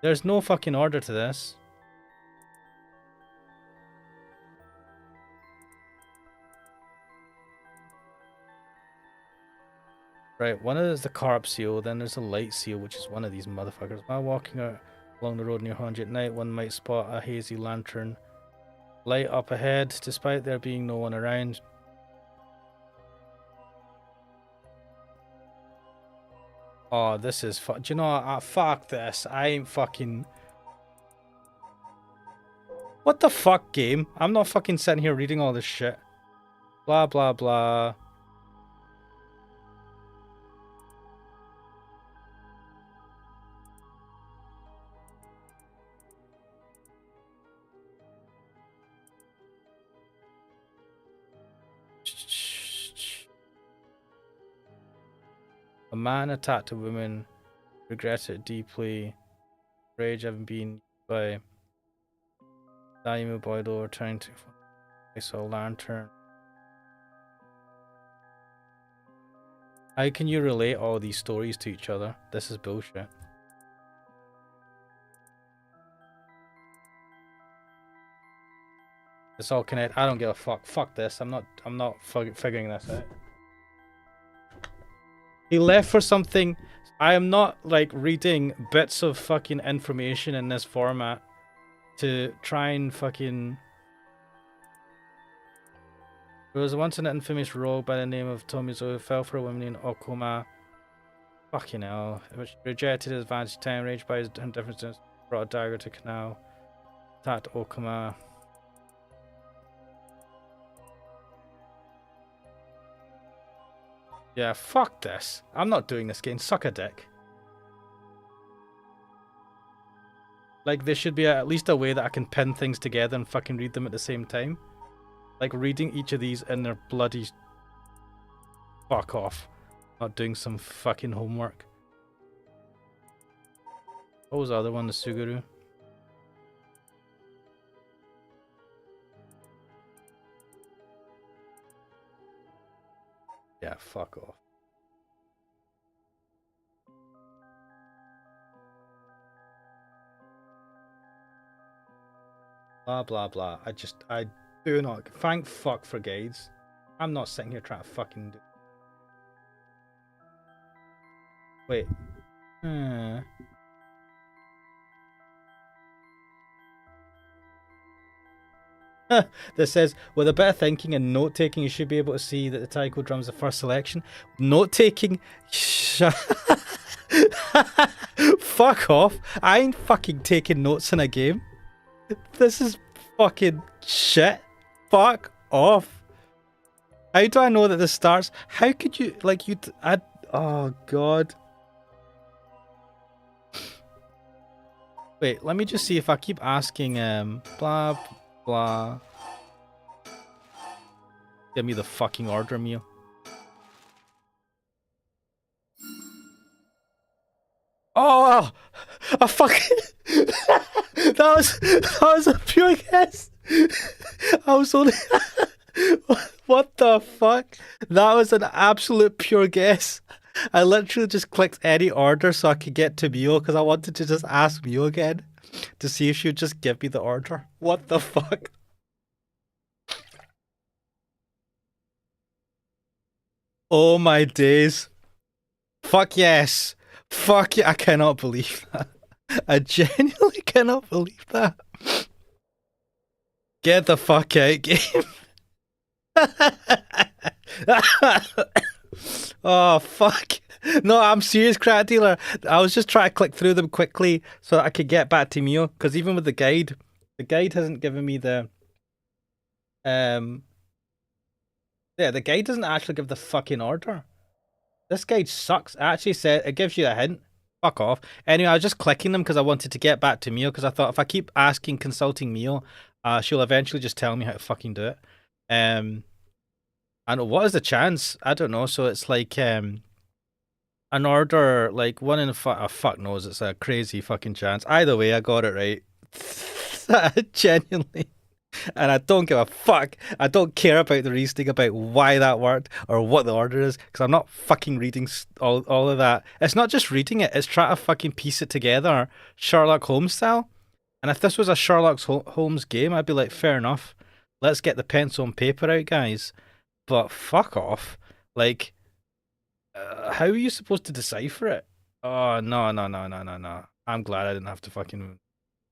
There's no fucking order to this. Right, one is the carp seal, then there's the light seal, which is one of these motherfuckers. While walking along the road near Honji at night, one might spot a hazy lantern light up ahead, despite there being no one around. Oh, this is do you know what? Fuck this. I ain't fucking... What the fuck, game? I'm not fucking sitting here reading all this shit. Blah, blah, blah. A man attacked a woman, regretted it deeply, rage having been by Daimyo Boido trying to place a lantern. How can you relate all these stories to each other? This is bullshit. It's all connected. I don't give a fuck. Fuck this. I'm not figuring this out. He left for something. I am not like reading bits of fucking information in this format to try and fucking... There was once an infamous rogue by the name of Tomizo who fell for a woman in Okuma. Fucking hell. Which rejected his advantage time, raged by his indifference, brought a dagger to Canal, attacked Okuma. Yeah, fuck this. I'm not doing this game. Suck a dick. Like, there should be at least a way that I can pin things together and fucking read them at the same time. Like, reading each of these in their bloody... Fuck off. Not doing some fucking homework. What was the other one? The Suguru? Yeah, fuck off. Blah, blah, blah. I do not... Thank fuck for guides. I'm not sitting here trying to fucking do... Wait. That says, with a bit of thinking and note-taking, you should be able to see that the taiko drum's the first selection. Note-taking? Fuck off. I ain't fucking taking notes in a game. This is fucking shit. Fuck off. How do I know that this starts? How could you, like, oh, God. Wait, let me just see if I keep asking, blah, blah. Give me the fucking order, Mio. Oh, a fucking... that was a pure guess. I was only... What the fuck? That was an absolute pure guess. I literally just clicked any order so I could get to Mio because I wanted to just ask Mio again to see if she would just give me the order. What the fuck? Oh my days. Fuck yes. Fuck yeah. I cannot believe that. I genuinely cannot believe that. Get the fuck out, game. Oh, fuck. No, I'm serious, Crack Dealer. I was just trying to click through them quickly so that I could get back to Mio. Because even with the guide hasn't given me the... Yeah, the guide doesn't actually give the fucking order. This guide sucks. It actually said... It gives you a hint. Fuck off. Anyway, I was just clicking them because I wanted to get back to Mio. Because I thought if I keep consulting Mio, she'll eventually just tell me how to fucking do it. And what is the chance? I don't know. So it's like an order, like one in fuck knows. It's a crazy fucking chance. Either way, I got it right. Genuinely. And I don't give a fuck. I don't care about the reasoning about why that worked or what the order is, because I'm not fucking reading all of that. It's not just reading it, it's trying to fucking piece it together, Sherlock Holmes style. And if this was a Sherlock Holmes game, I'd be like, fair enough. Let's get the pencil and paper out, guys. But fuck off. Like, how are you supposed to decipher it? Oh, no, no, no, no, no, no. I'm glad I didn't have to fucking...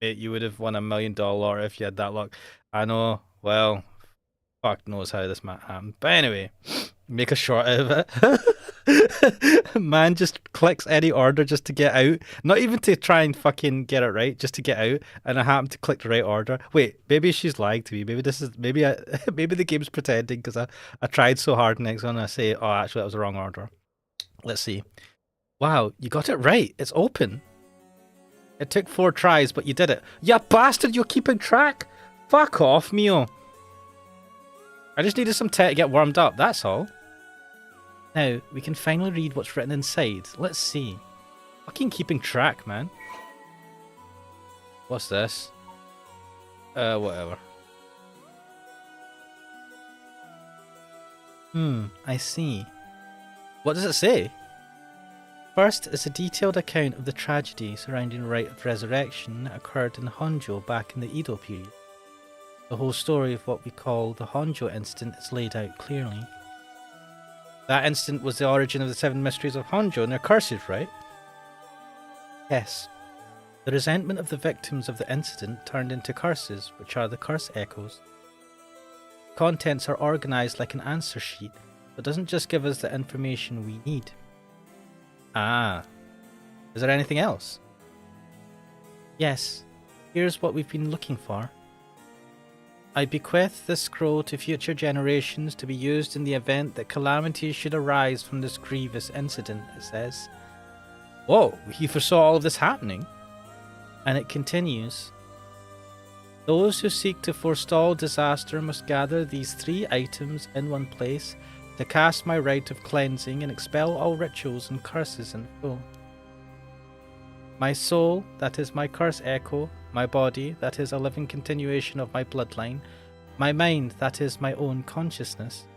You would have won $1 million if you had that luck. I know. Well, fuck knows how this might happen. But anyway, make a short out of it. Man just clicks any order just to get out. Not even to try and fucking get it right, just to get out. And I happen to click the right order. Wait, maybe she's lying to me. Maybe this is maybe the game's pretending because I tried so hard next one. I say, oh, actually that was the wrong order. Let's see. Wow, you got it right. It's open. It took 4 tries, but you did it. You bastard, you're keeping track. Fuck off, Mio. I just needed some tea to get warmed up, that's all. Now, we can finally read what's written inside. Let's see. Fucking keeping track, man. What's this? Whatever. I see. What does it say? First is a detailed account of the tragedy surrounding the rite of resurrection that occurred in Honjo back in the Edo period. The whole story of what we call the Honjo incident is laid out clearly. That incident was the origin of the 7 mysteries of Honjo and their curses, right? Yes. The resentment of the victims of the incident turned into curses, which are the curse echoes. Contents are organised like an answer sheet, but doesn't just give us the information we need. Ah. Is there anything else? Yes. Here's what we've been looking for. I bequeath this scroll to future generations to be used in the event that calamities should arise from this grievous incident, it says. Whoa, he foresaw all of this happening. And it continues. Those who seek to forestall disaster must gather these 3 items in one place to cast my rite of cleansing and expel all rituals and curses in full. My soul, that is my curse echo, my body, that is a living continuation of my bloodline, my mind, that is my own consciousness.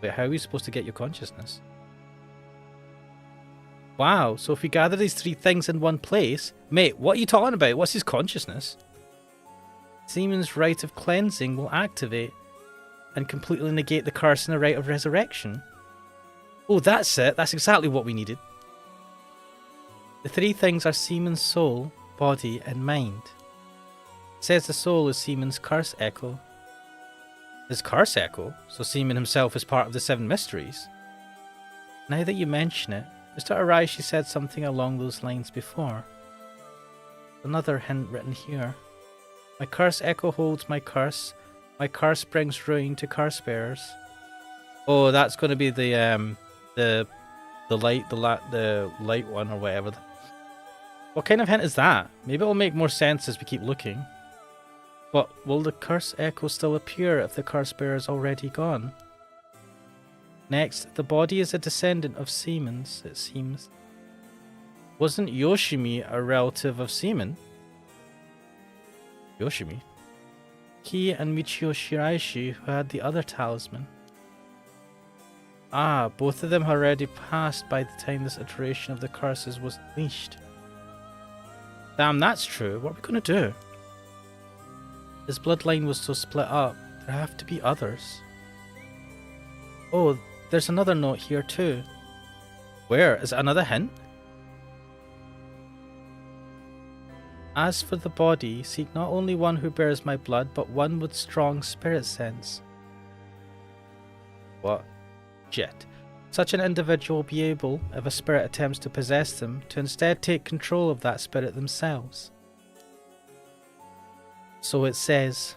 Wait, how are we supposed to get your consciousness? Wow, so if we gather these 3 things in one place... Mate, what are you talking about? What's his consciousness? Seaman's rite of cleansing will activate and completely negate the curse and the rite of resurrection. Oh, that's it. That's exactly what we needed. The 3 things are Seaman's soul, body, and mind. It says the soul is Seaman's curse echo. His curse echo? So Seaman himself is part of the 7 mysteries? Now that you mention it, Mr. Araishi said something along those lines before. Another hint written here. My curse echo holds my curse brings ruin to curse bearers. Oh, that's going to be the light one or whatever. What kind of hint is that? Maybe it'll make more sense as we keep looking. But will the curse echo still appear if the curse bearer is already gone? Next, the body is a descendant of Seaman's, it seems. Wasn't Yoshimi a relative of Seaman? Yoshimi? He and Michio Shiraishi, who had the other talisman. Ah, both of them had already passed by the time this iteration of the curses was unleashed. Damn, that's true. What are we going to do? His bloodline was so split up, there have to be others. Oh, there's another note here too. Where? Is it another hint? As for the body, seek not only one who bears my blood, but one with strong spirit sense. What? Shit. Such an individual will be able, if a spirit attempts to possess them, to instead take control of that spirit themselves. So it says.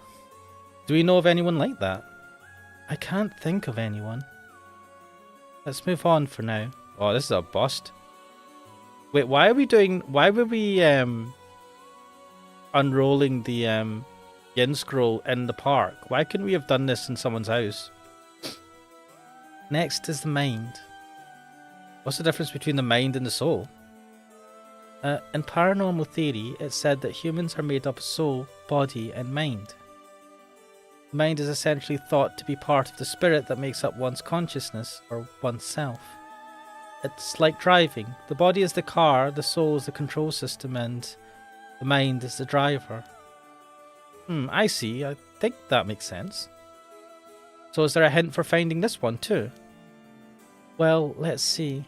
Do we know of anyone like that? I can't think of anyone. Let's move on for now. Oh, this is a bust. Wait, why were we unrolling the yin scroll in the park? Why couldn't we have done this in someone's house? Next is the mind. What's the difference between the mind and the soul? In paranormal theory, it's said that humans are made up of soul, body, and mind. The mind is essentially thought to be part of the spirit that makes up one's consciousness, or oneself. It's like driving. The body is the car, the soul is the control system, and the mind is the driver. I see. I think that makes sense. So is there a hint for finding this one too? Well, let's see.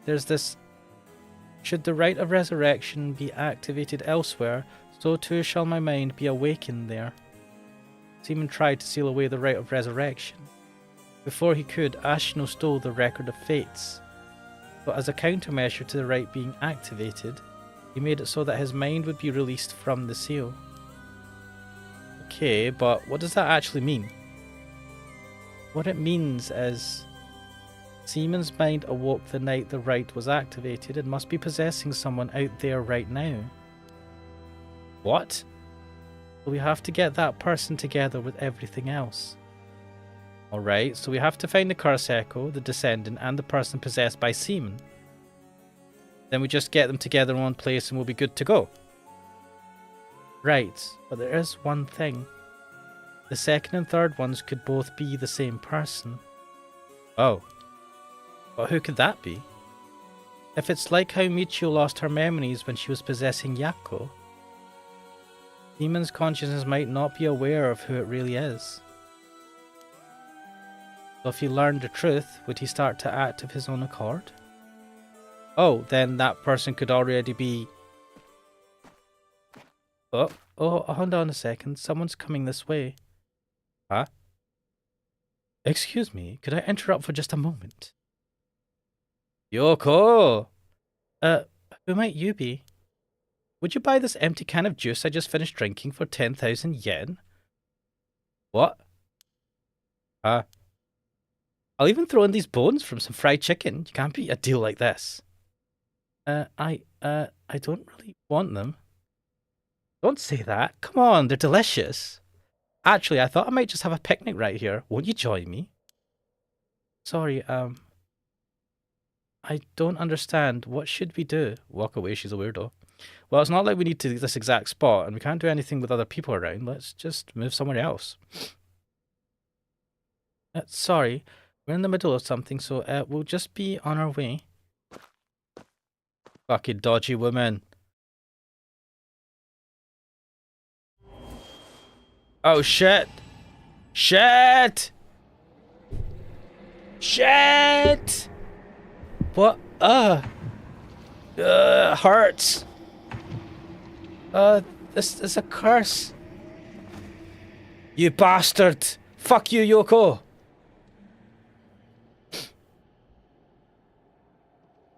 There's this. Should the rite of resurrection be activated elsewhere, so too shall my mind be awakened there. Seaman tried to seal away the rite of resurrection. Before he could, Ashno stole the record of fates. But as a countermeasure to the rite being activated, he made it so that his mind would be released from the seal. Okay, but what does that actually mean? What it means is Seaman's mind awoke the night the rite was activated and must be possessing someone out there right now. What? So we have to get that person together with everything else. Alright, so we have to find the curse echo, the descendant, and the person possessed by Seaman. Then we just get them together in one place and we'll be good to go. Right, but there is one thing. The second and third ones could both be the same person. Oh. But who could that be? If it's like how Michio lost her memories when she was possessing Yako, Seaman's consciousness might not be aware of who it really is. So if he learned the truth, would he start to act of his own accord? Oh, then that person could already be... Oh, hold on a second. Someone's coming this way. Huh? Excuse me, could I interrupt for just a moment? Yoko! Who might you be? Would you buy this empty can of juice I just finished drinking for 10,000 yen? What? I'll even throw in these bones from some fried chicken. You can't beat a deal like this. I don't really want them. Don't say that. Come on, they're delicious. Actually, I thought I might just have a picnic right here. Won't you join me? Sorry, I don't understand. What should we do? Walk away, she's a weirdo. Well, it's not like we need to this exact spot, and we can't do anything with other people around. Let's just move somewhere else. Sorry, we're in the middle of something, so we'll just be on our way. Fucking dodgy woman. Oh, shit. Shit! Shit! What? Hurts. This is a curse. You bastard! Fuck you, Yoko!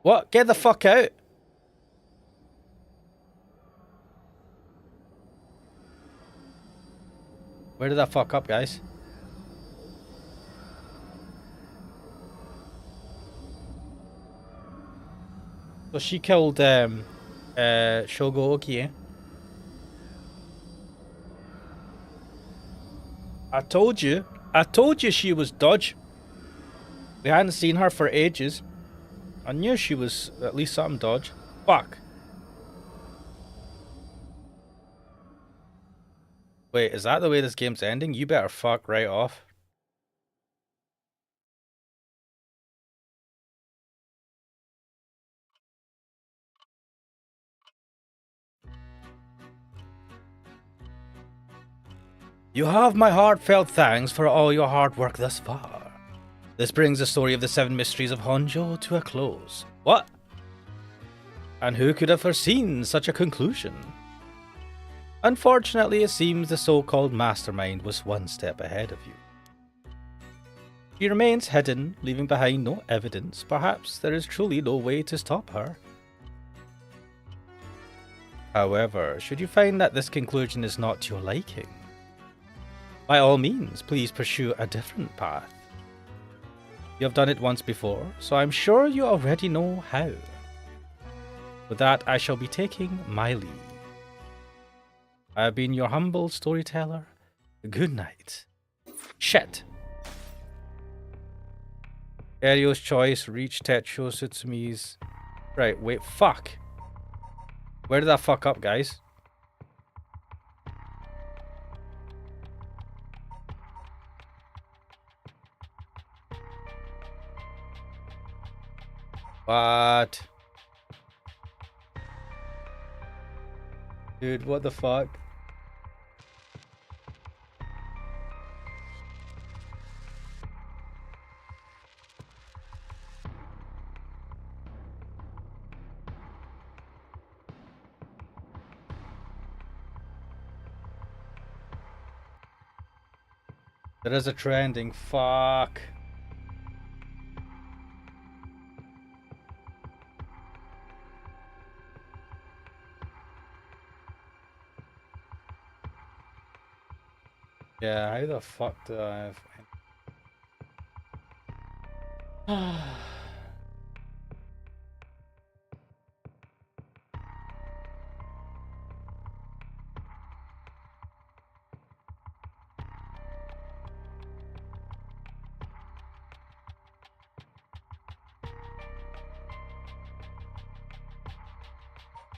What? Get the fuck out! Where did that fuck up, guys? So she killed Shogo Oki, eh? I told you she was dodge. We hadn't seen her for ages. I knew she was at least something dodge. Fuck. Wait, is that the way this game's ending? You better fuck right off. You have my heartfelt thanks for all your hard work thus far. This brings the story of the 7 mysteries of Honjo to a close. What? And who could have foreseen such a conclusion? Unfortunately, it seems the so-called mastermind was one step ahead of you. She remains hidden, leaving behind no evidence. Perhaps there is truly no way to stop her. However, should you find that this conclusion is not to your liking, by all means, please pursue a different path. You have done it once before, so I'm sure you already know how. With that, I shall be taking my leave. I have been your humble storyteller. Good night. Shit. Erio's choice reached Tetsuo Sutsumi's... Right, wait, fuck. Where did that fuck up, guys? What? Dude, what the fuck? There is a trending. Fuck. Yeah, how the fuck do I have...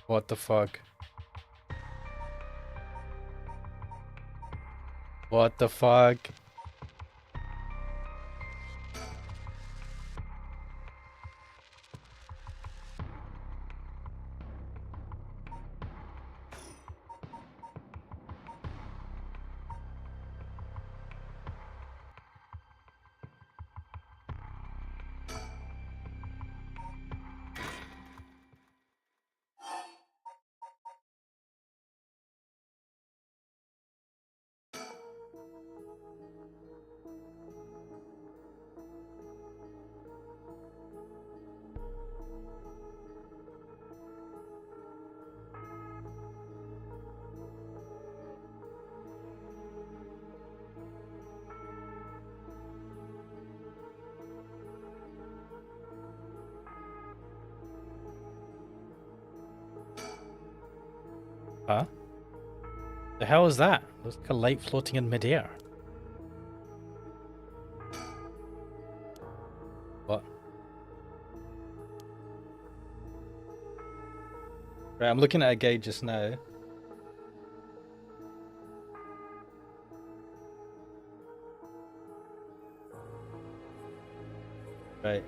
What the fuck? What the fuck? Huh? The hell is that? Looks like a light floating in midair. What? Right, I'm looking at a guide just now. Right.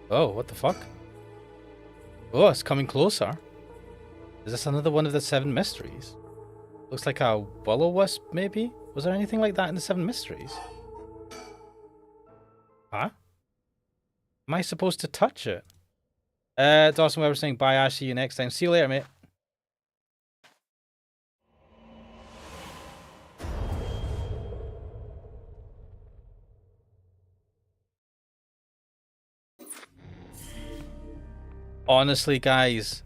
Oh, what the fuck? Oh, it's coming closer. Is this another one of the 7 mysteries? Looks like a will-o-wisp, maybe? Was there anything like that in the 7 mysteries? Huh? Am I supposed to touch it? Dawson Weber saying bye, Ash. See you next time. See you later, mate. Honestly, guys,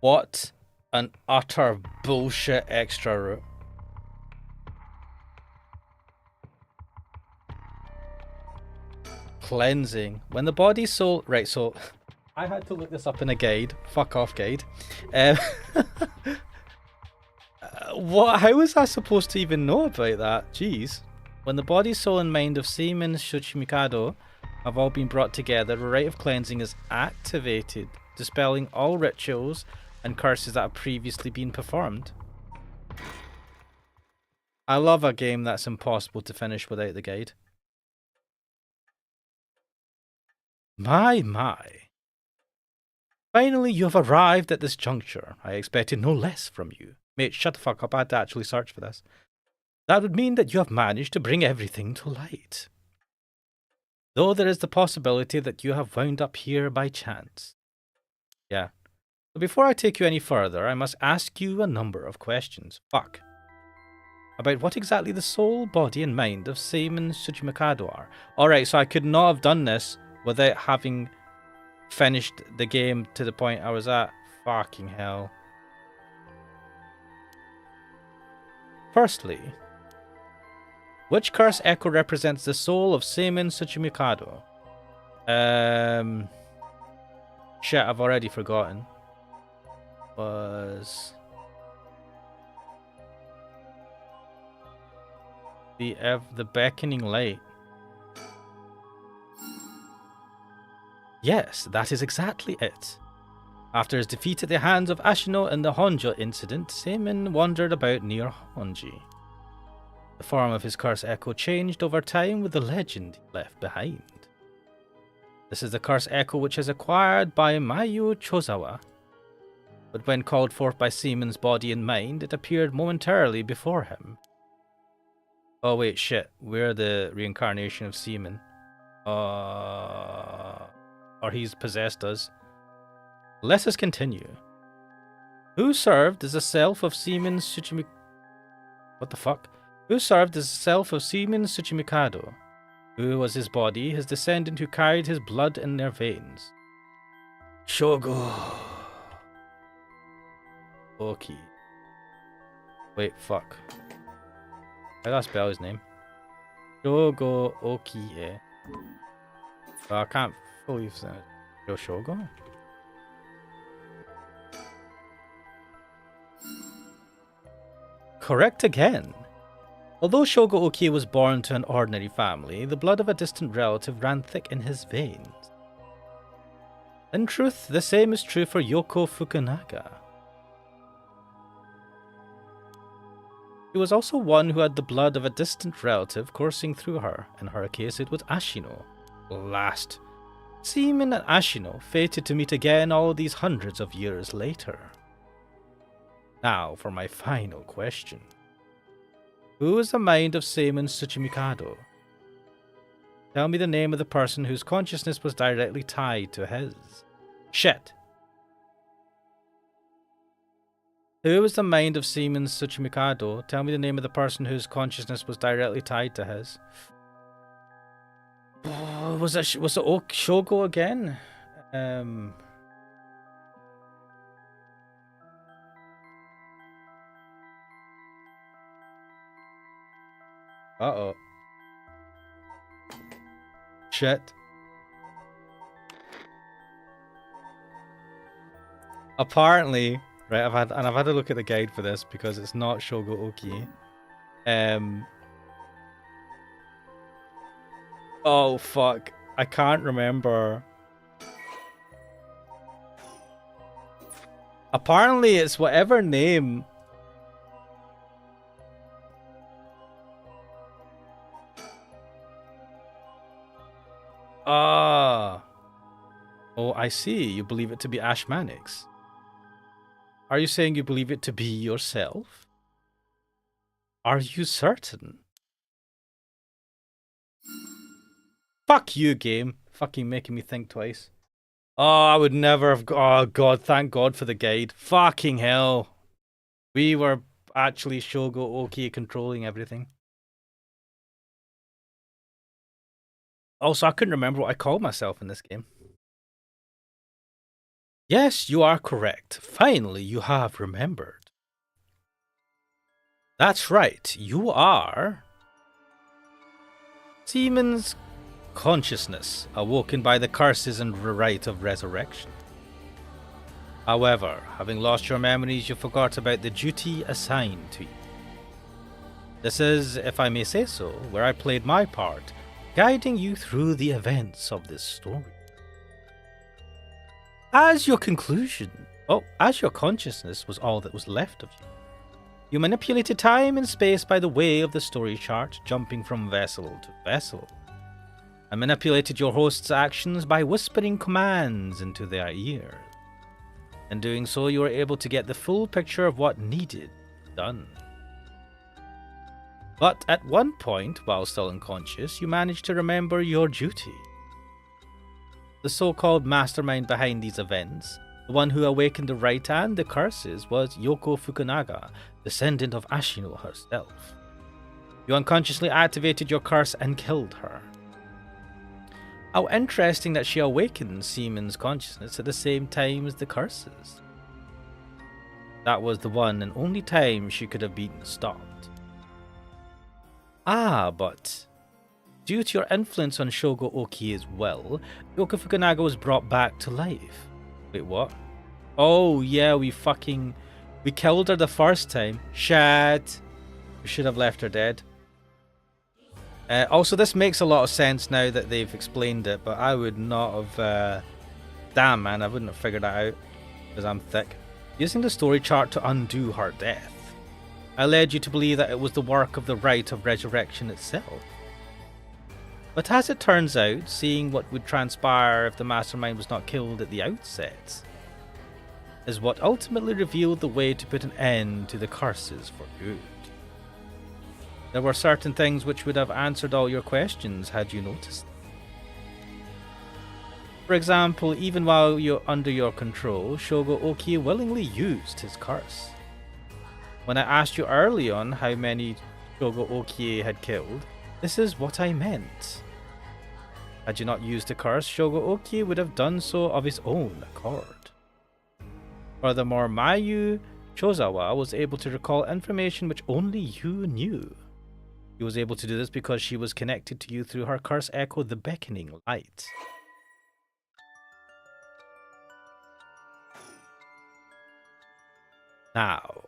what an utter bullshit extra route. Cleansing. When the body's soul... Right, so... I had to look this up in a guide. Fuck off, guide. What? How was I supposed to even know about that? Jeez. When the body, soul, and mind of Seimin Shuchimikado have all been brought together, a rite of cleansing is activated, dispelling all rituals and curses that have previously been performed. I love a game that's impossible to finish without the guide. My. Finally, you have arrived at this juncture. I expected no less from you. Mate, shut the fuck up. I had to actually search for this. That would mean that you have managed to bring everything to light. Though there is the possibility that you have wound up here by chance. Yeah. But before I take you any further, I must ask you a number of questions. Fuck. About what exactly the soul, body, and mind of Seimin Tsuchimikado are. Alright, so I could not have done this without having finished the game to the point I was at. Fucking hell. Firstly, which curse echo represents the soul of Seimin Tsuchimikado? Shit, I've already forgotten. Was the beckoning light? Yes, that is exactly it. After his defeat at the hands of Ashino in the Honjo incident, Seimin wandered about near Honji. The form of his curse echo changed over time with the legend he left behind. This is the curse echo which is acquired by Mayu Chozawa, but when called forth by Seimin's body and mind, it appeared momentarily before him. Oh wait, shit, we're the reincarnation of Seimin. Or he's possessed us. Let us continue. Who served as the self of Seimin Tsuchimi... What the fuck? Who served as the self of Seimin Tsuchimikado? Who was his body, his descendant who carried his blood in their veins? Shogo. Oki. Wait, fuck. How do I spell his name? Shogo Okie. I can't fully say it. Shogo? Correct again. Although Shogo Okie was born to an ordinary family, the blood of a distant relative ran thick in his veins. In truth, the same is true for Yoko Fukunaga. He was also one who had the blood of a distant relative coursing through her. In her case, it was Ashino. Last. Seimin and Ashino, fated to meet again all these hundreds of years later. Now for my final question. Who is the mind of Seimin Tsuchimikado? Tell me the name of the person whose consciousness was directly tied to his. Shit. Who is the mind of Seimin Tsuchimikado? Tell me the name of the person whose consciousness was directly tied to his. Was it Shogo again? Uh-oh. Shit. Apparently, right, I've had a look at the guide for this because it's not Shogo Oki. Oh fuck. I can't remember. Apparently it's whatever name. Ah. Oh, I see. You believe it to be Ashmanix. Are you saying you believe it to be yourself? Are you certain? Fuck you, game. Fucking making me think twice. Oh, I would never have... Oh, God. Thank God for the guide. Fucking hell. We were actually Shogo Oki controlling everything. Also, I couldn't remember what I called myself in this game. Yes, you are correct. Finally, you have remembered. That's right. You are... Seimin's consciousness, awoken by the curses and rite of resurrection. However, having lost your memories, you forgot about the duty assigned to you. This is, if I may say so, where I played my part, guiding you through the events of this story. As your consciousness was all that was left of you, you manipulated time and space by the way of the story chart, jumping from vessel to vessel, and manipulated your host's actions by whispering commands into their ears. In doing so, you were able to get the full picture of what needed done. But at one point, while still unconscious, you managed to remember your duty. The so-called mastermind behind these events, the one who awakened the rite and the curses, was Yoko Fukunaga, descendant of Ashino herself. You unconsciously activated your curse and killed her. How interesting that she awakened Seimin's consciousness at the same time as the curses. That was the one and only time she could have been stopped. Ah, but due to your influence on Shogo Oki as well, Yoko Fukunaga was brought back to life. Wait, what? Oh, yeah, we killed her the first time. Shit. We should have left her dead. Also, this makes a lot of sense now that they've explained it, but I would not have... damn, man, I wouldn't have figured that out. because I'm thick, using the story chart to undo her death. I led you to believe that it was the work of the rite of resurrection itself. But as it turns out, seeing what would transpire if the mastermind was not killed at the outset is what ultimately revealed the way to put an end to the curses for good. There were certain things which would have answered all your questions had you noticed them. For example, even while you're under your control, Shogo Oki willingly used his curse. When I asked you early on how many Shogo Okie had killed, this is what I meant. Had you not used the curse, Shogo Oki would have done so of his own accord. Furthermore, Mayu Chozawa was able to recall information which only you knew. She was able to do this because she was connected to you through her curse echo, the beckoning light. Now,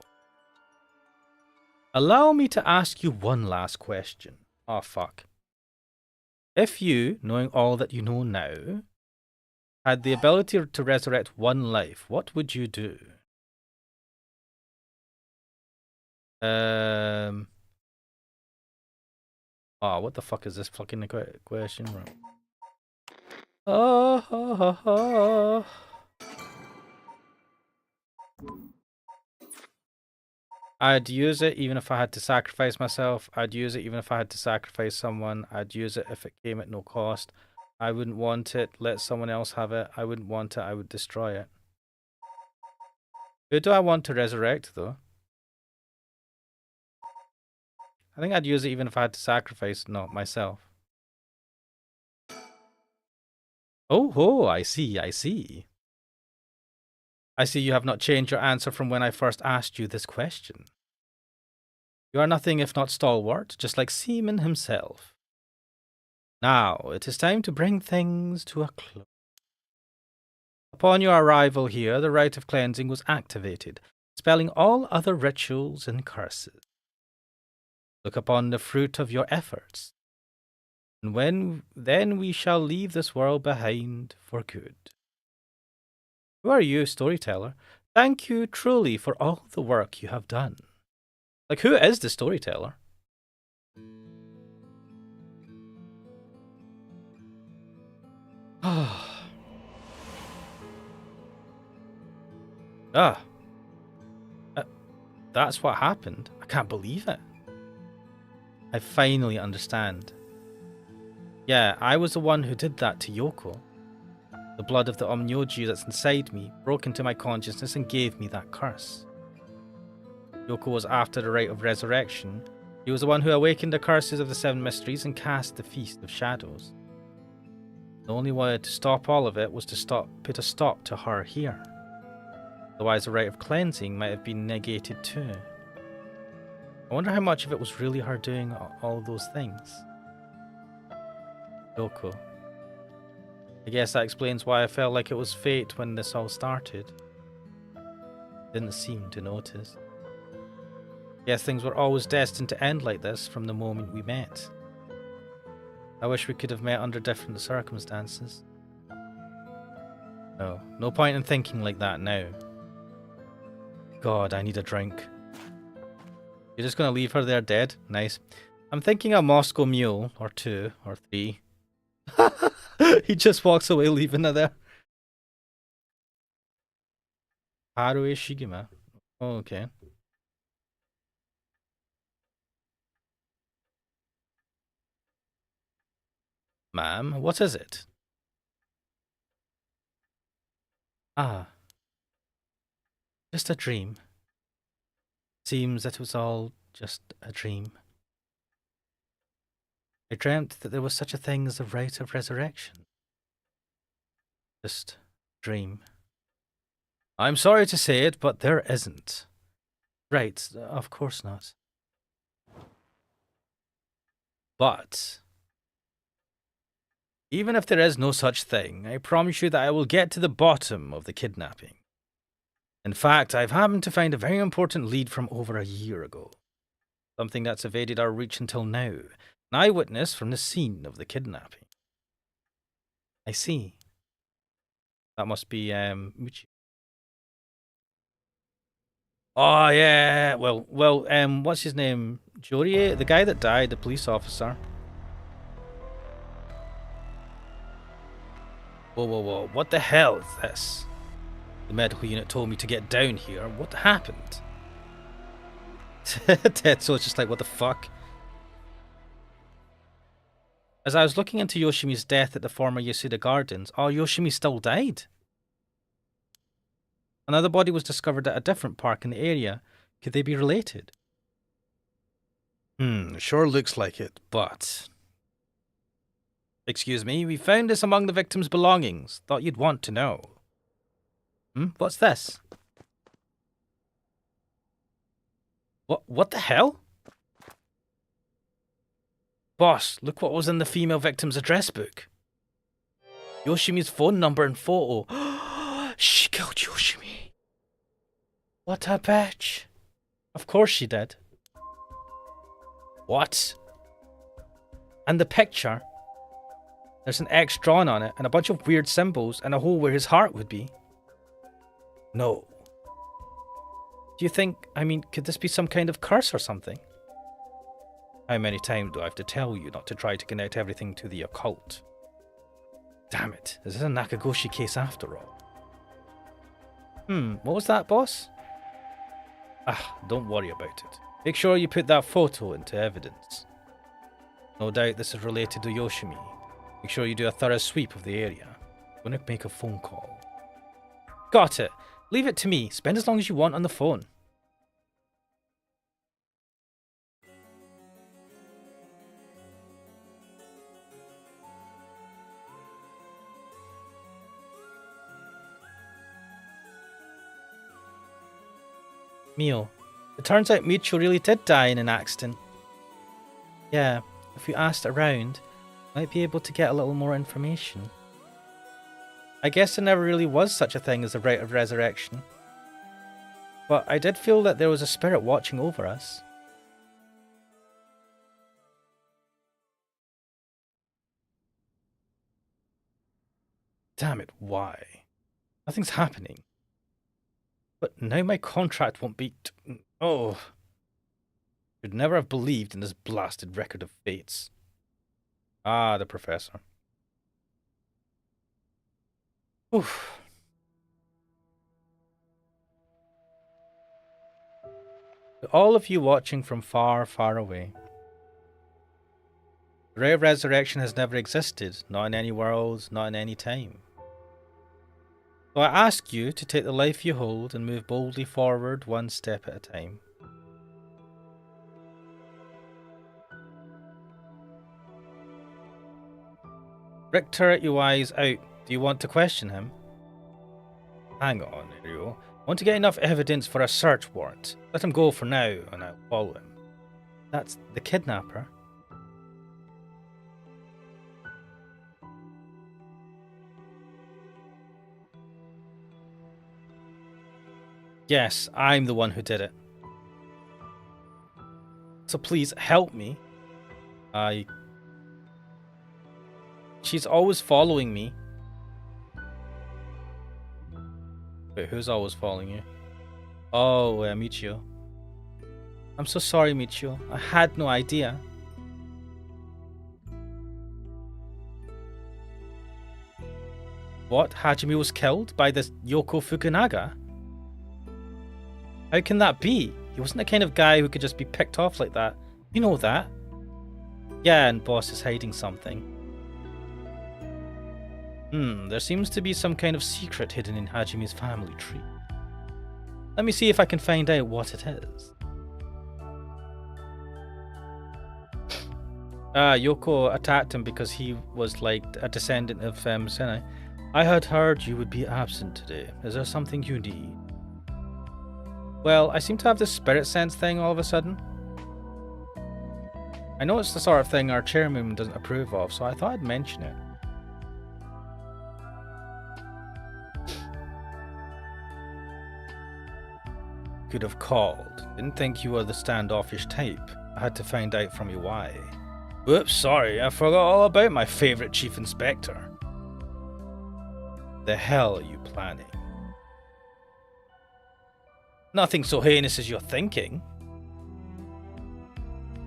allow me to ask you one last question. Oh, fuck. If you, knowing all that you know now, had the ability to resurrect one life, what would you do? Oh, what the fuck is this fucking question? Oh. I'd use it even if I had to sacrifice myself. I'd use it even if I had to sacrifice someone. I'd use it if it came at no cost. I wouldn't want it. Let someone else have it. I wouldn't want it. I would destroy it. Who do I want to resurrect, though? I think I'd use it even if I had to sacrifice, not myself. Oh, I see. I see you have not changed your answer from when I first asked you this question. You are nothing if not stalwart, just like Seaman himself. Now, it is time to bring things to a close. Upon your arrival here, the rite of cleansing was activated, expelling all other rituals and curses. Look upon the fruit of your efforts, and then we shall leave this world behind for good. Who are you, storyteller? Thank you truly for all the work you have done. Like, who is the storyteller? That's what happened. I can't believe it. I finally understand. Yeah, I was the one who did that to Yoko. The blood of the Omnyoji that's inside me broke into my consciousness and gave me that curse. Yoko was after the rite of resurrection. He was the one who awakened the curses of the Seven Mysteries and cast the Feast of Shadows. The only way to stop all of it was to put a stop to her here. Otherwise, the rite of cleansing might have been negated too. I wonder how much of it was really her doing all those things. Yoko. I guess that explains why I felt like it was fate when this all started. Didn't seem to notice. Guess things were always destined to end like this from the moment we met. I wish we could have met under different circumstances. No point in thinking like that now. God, I need a drink. You're just gonna leave her there dead? Nice. I'm thinking a Moscow Mule, or 2, or 3. He just walks away, leaving her there. Harue Shigema. Oh, okay. Ma'am, what is it? Ah. Just a dream. Seems that it was all just a dream. I dreamt that there was such a thing as the rite of resurrection. Just dream. I'm sorry to say it, but there isn't. Right, of course not. But even if there is no such thing, I promise you that I will get to the bottom of the kidnapping. In fact, I've happened to find a very important lead from over a year ago. Something that's evaded our reach until now. An eyewitness from the scene of the kidnapping. I see. That must be Muchi. Oh yeah. Well. What's his name? Jorie, the guy that died, the police officer. Whoa. What the hell is this? The medical unit told me to get down here. What happened? Tetsuo's just like, what the fuck? As I was looking into Yoshimi's death at the former Yasuda Gardens, Yoshimi still died. Another body was discovered at a different park in the area. Could they be related? Sure looks like it, but... Excuse me, we found this among the victim's belongings. Thought you'd want to know. What's this? What the hell? Boss, look what was in the female victim's address book. Yoshimi's phone number and photo. She killed Yoshimi. What a bitch. Of course she did. What? And the picture. There's an X drawn on it and a bunch of weird symbols and a hole where his heart would be. No. Do you think, could this be some kind of curse or something? How many times do I have to tell you not to try to connect everything to the occult? Damn it, is this a Nakagoshi case after all? What was that, boss? Don't worry about it. Make sure you put that photo into evidence. No doubt this is related to Yoshimi. Make sure you do a thorough sweep of the area. I'm gonna make a phone call. Got it. Leave it to me. Spend as long as you want on the phone. Mio, it turns out Micho really did die in an accident. Yeah, if we asked around, might be able to get a little more information. I guess there never really was such a thing as the rite of resurrection. But I did feel that there was a spirit watching over us. Damn it, why? Nothing's happening. But now my contract won't be... Oh. Should never have believed in this blasted record of fates. Ah, the professor. Oof. To all of you watching from far, far away. The ray of resurrection has never existed, not in any worlds, not in any time. So I ask you to take the life you hold and move boldly forward one step at a time. Richter UI is out. Do you want to question him? Hang on, Ryo. Want to get enough evidence for a search warrant. Let him go for now, and I'll follow him. That's the kidnapper. Yes, I'm the one who did it. So please help me. She's always following me. Wait, who's always following you? Oh, Michio. I'm so sorry, Michio. I had no idea. What? Hajime was killed by this Yoko Fukunaga? How can that be? He wasn't the kind of guy who could just be picked off like that. You know that. Yeah, and boss is hiding something. There seems to be some kind of secret hidden in Hajime's family tree. Let me see if I can find out what it is. Yoko attacked him because he was like a descendant of Senai. I had heard you would be absent today. Is there something you need? Well, I seem to have this spirit sense thing all of a sudden. I know it's the sort of thing our chairman doesn't approve of, so I thought I'd mention it. Could have called. Didn't think you were the standoffish type. I had to find out from you why. Whoops, sorry, I forgot all about my favourite chief inspector. The hell are you planning? Nothing so heinous as you're thinking.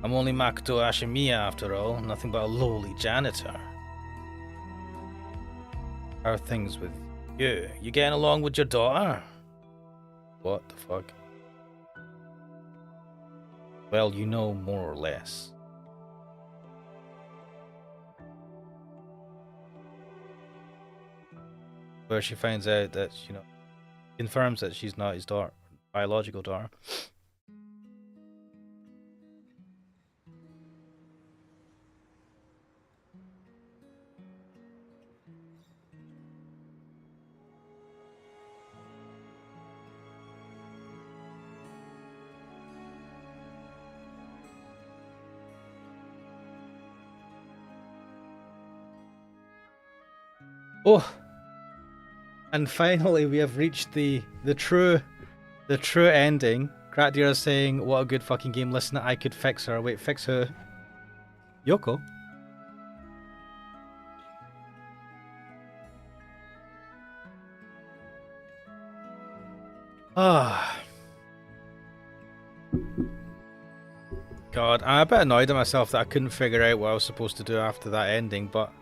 I'm only Makoto Ashimiya after all, nothing but a lowly janitor. How are things with you? You getting along with your daughter? What the fuck? Well, you know more or less. Where she finds out that, you know, confirms that she's not his daughter, biological daughter. Oh, and finally we have reached the true ending. Gratdir is saying, "What a good fucking game! Listen, I could fix her." Wait, fix who? Yoko. Ah. God, I'm a bit annoyed at myself that I couldn't figure out what I was supposed to do after that ending, but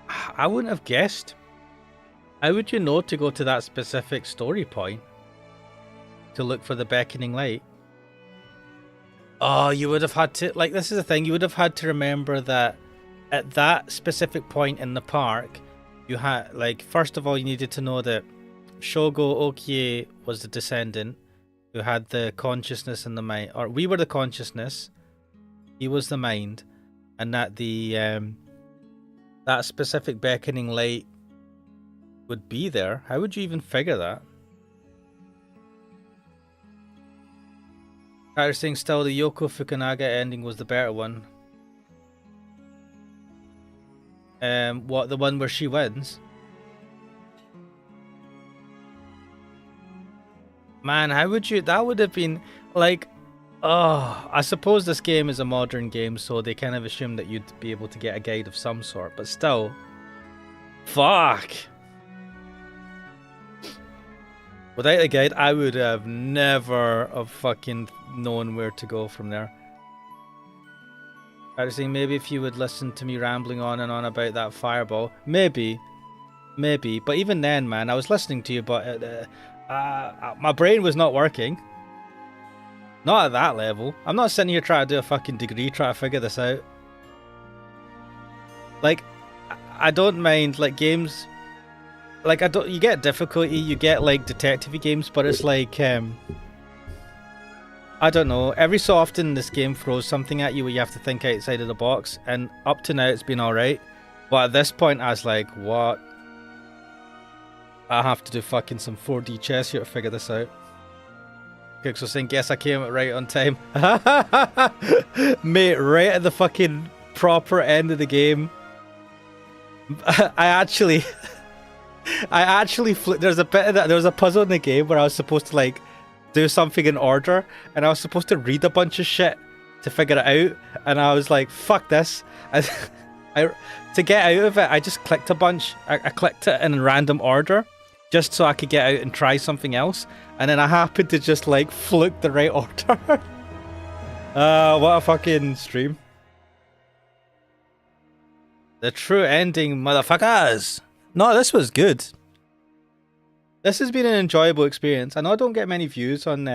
I wouldn't have guessed. How would you know to go to that specific story point to look for the beckoning light? Oh, you would have had to, like, this is the thing, you would have had to remember that at that specific point in the park, you had, like, first of all, you needed to know that Shogo Okie was the descendant who had the consciousness and the mind, or we were the consciousness, he was the mind, and that the that specific beckoning light would be there. How would you even figure that? Carter's saying still the Yoko Fukunaga ending was the better one. What, the one where she wins? Man, how would you, that would have been like, oh, I suppose this game is a modern game, so they kind of assume that you'd be able to get a guide of some sort, but still, fuck. Without a guide, I would have never have fucking known where to go from there. I was saying maybe if you would listen to me rambling on and on about that fireball, maybe, but even then, man, I was listening to you, but my brain was not working. Not at that level. I'm not sitting here trying to do a fucking degree, trying to figure this out. Like, I don't mind, like, games. Like, you get difficulty, you get, like, detective-y games, but it's like, I don't know, every so often this game throws something at you where you have to think outside of the box, and up to now it's been alright, but at this point I was like, what? I have to do fucking some 4D chess here to figure this out. Pixel saying, guess I came right on time. Mate, right at the fucking proper end of the game. I actually there's a bit of that. There was a puzzle in the game where I was supposed to like do something in order, and I was supposed to read a bunch of shit to figure it out, and I was like, fuck this. To get out of it, I just clicked a bunch. I clicked it in random order just so I could get out and try something else, and then I happened to just like fluke the right order. What a fucking stream. The true ending, motherfuckers. No, this was good. This has been an enjoyable experience. I know I don't get many views on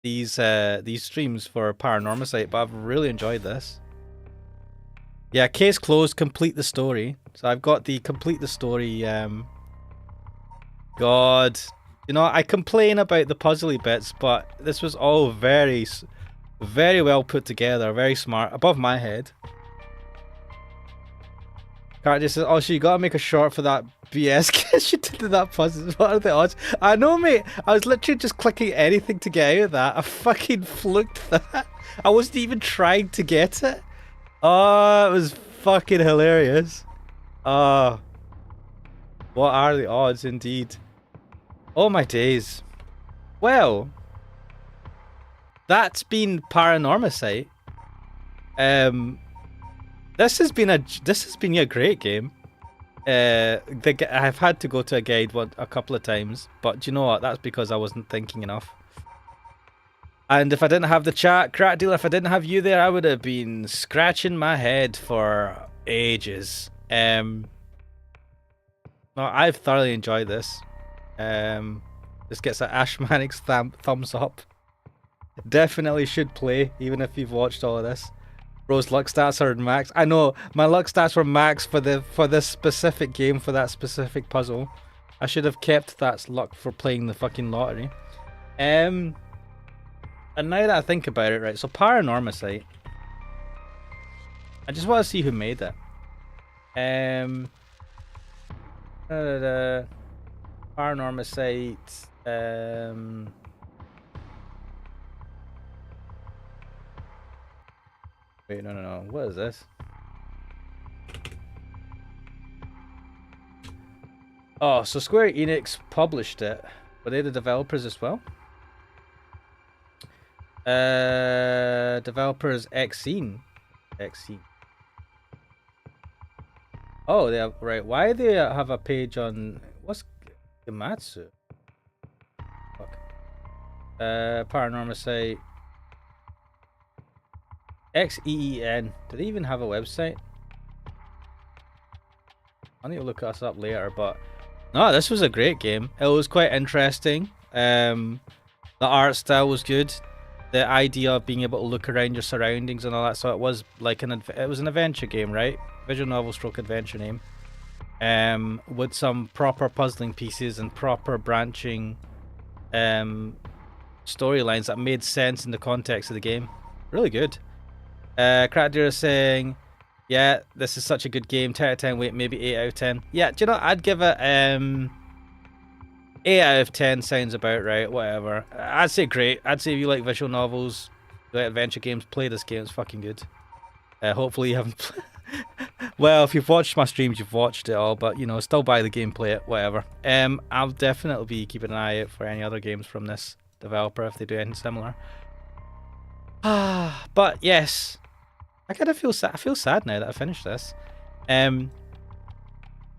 these streams for Paranormasight, but I've really enjoyed this. Yeah, case closed, complete the story. So I've got the complete the story. God, you know, I complain about the puzzly bits, but this was all very, very well put together, very smart, above my head. Carter says, oh, so you gotta make a short for that BS guess you did that puzzle. What are the odds? I know, mate. I was literally just clicking anything to get out of that. I fucking fluked that. I wasn't even trying to get it. Oh, it was fucking hilarious. Oh, what are the odds, indeed? Oh my days. Well, that's been Paranormasight. This has been a great game. I've had to go to a guide a couple of times, but do you know what? That's because I wasn't thinking enough. And if I didn't have the chat, Crack Dealer, if I didn't have you there, I would have been scratching my head for ages. No, I've thoroughly enjoyed this. This gets an Ashmanic's thumbs up. Definitely should play, even if you've watched all of this. Bro's luck stats are max. I know my luck stats were max for this specific game, for that specific puzzle. I should have kept that luck for playing the fucking lottery. And now that I think about it, right? So Paranormasight. I just want to see who made it. Paranormasight. Wait, no. What is this? Oh, so Square Enix published it. Were they the developers as well? Developers Xene. Oh, they have, right. Why do they have a page on what's Gematsu? Fuck. Paranormasight. XEEN. Do they even have a website? I need to look us up later, but no, this was a great game. It was quite interesting. The art style was good. The idea of being able to look around your surroundings and all that, so it was like an adventure game, right? Visual novel stroke adventure name. With some proper puzzling pieces and proper branching storylines that made sense in the context of the game. Really good. Crackdeer is saying, yeah, this is such a good game. 10 out of 10, wait, maybe 8 out of 10. Yeah, do you know, I'd give it 8 out of 10 sounds about right, whatever. I'd say great. I'd say if you like visual novels, you like adventure games, play this game. It's fucking good. Hopefully you haven't... Well, if you've watched my streams, you've watched it all, but, you know, still buy the game, play it, whatever. I'll definitely be keeping an eye out for any other games from this developer if they do anything similar. But, yes. I kind of feel sad. I feel sad now that I finished this. How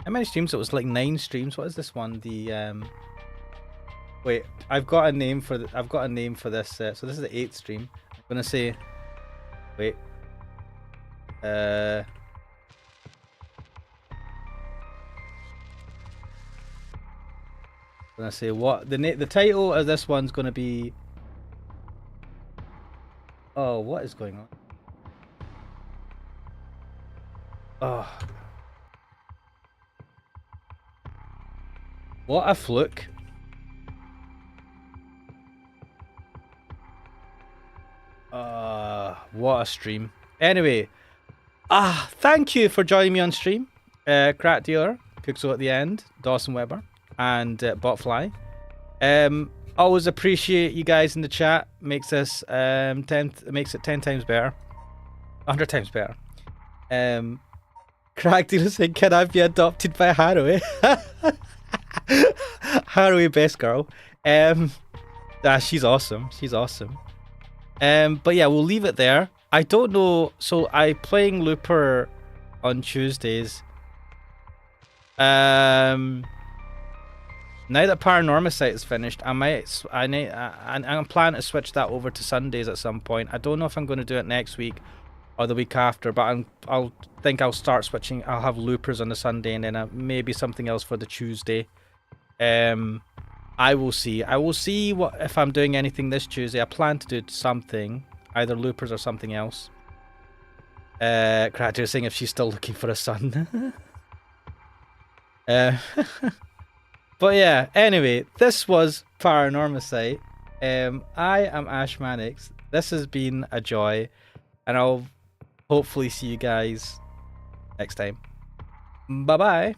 many streams? It was like 9 streams. What is this one? The wait, I've got a name for this. So this is the 8th stream. I'm gonna say, wait. I'm gonna say what the title of this one's gonna be. Oh, what is going on? Oh. What a fluke. What a stream. Anyway, thank you for joining me on stream. Crack Dealer, Pixel at the end, Dawson Weber, and Botfly. Always appreciate you guys in the chat. Makes this makes it 10 times better. 100 times better. Crack Dealer saying, can I be adopted by Haruhi? Haruhi, best girl. She's awesome. She's awesome. But yeah, we'll leave it there. I don't know. So I'm playing Looper on Tuesdays. Now that Paranormasight is finished, I'm planning to switch that over to Sundays at some point. I don't know if I'm going to do it next week or the week after, but I'll start switching. I'll have Loopers on the Sunday and then maybe something else for the Tuesday. I will see. What if I'm doing anything this Tuesday. I plan to do something, either Loopers or something else. Cracker saying if she's still looking for a son. But yeah, anyway, this was Paranormasight. I am Ashmanix. This has been a joy, and I'll hopefully see you guys next time. Bye bye.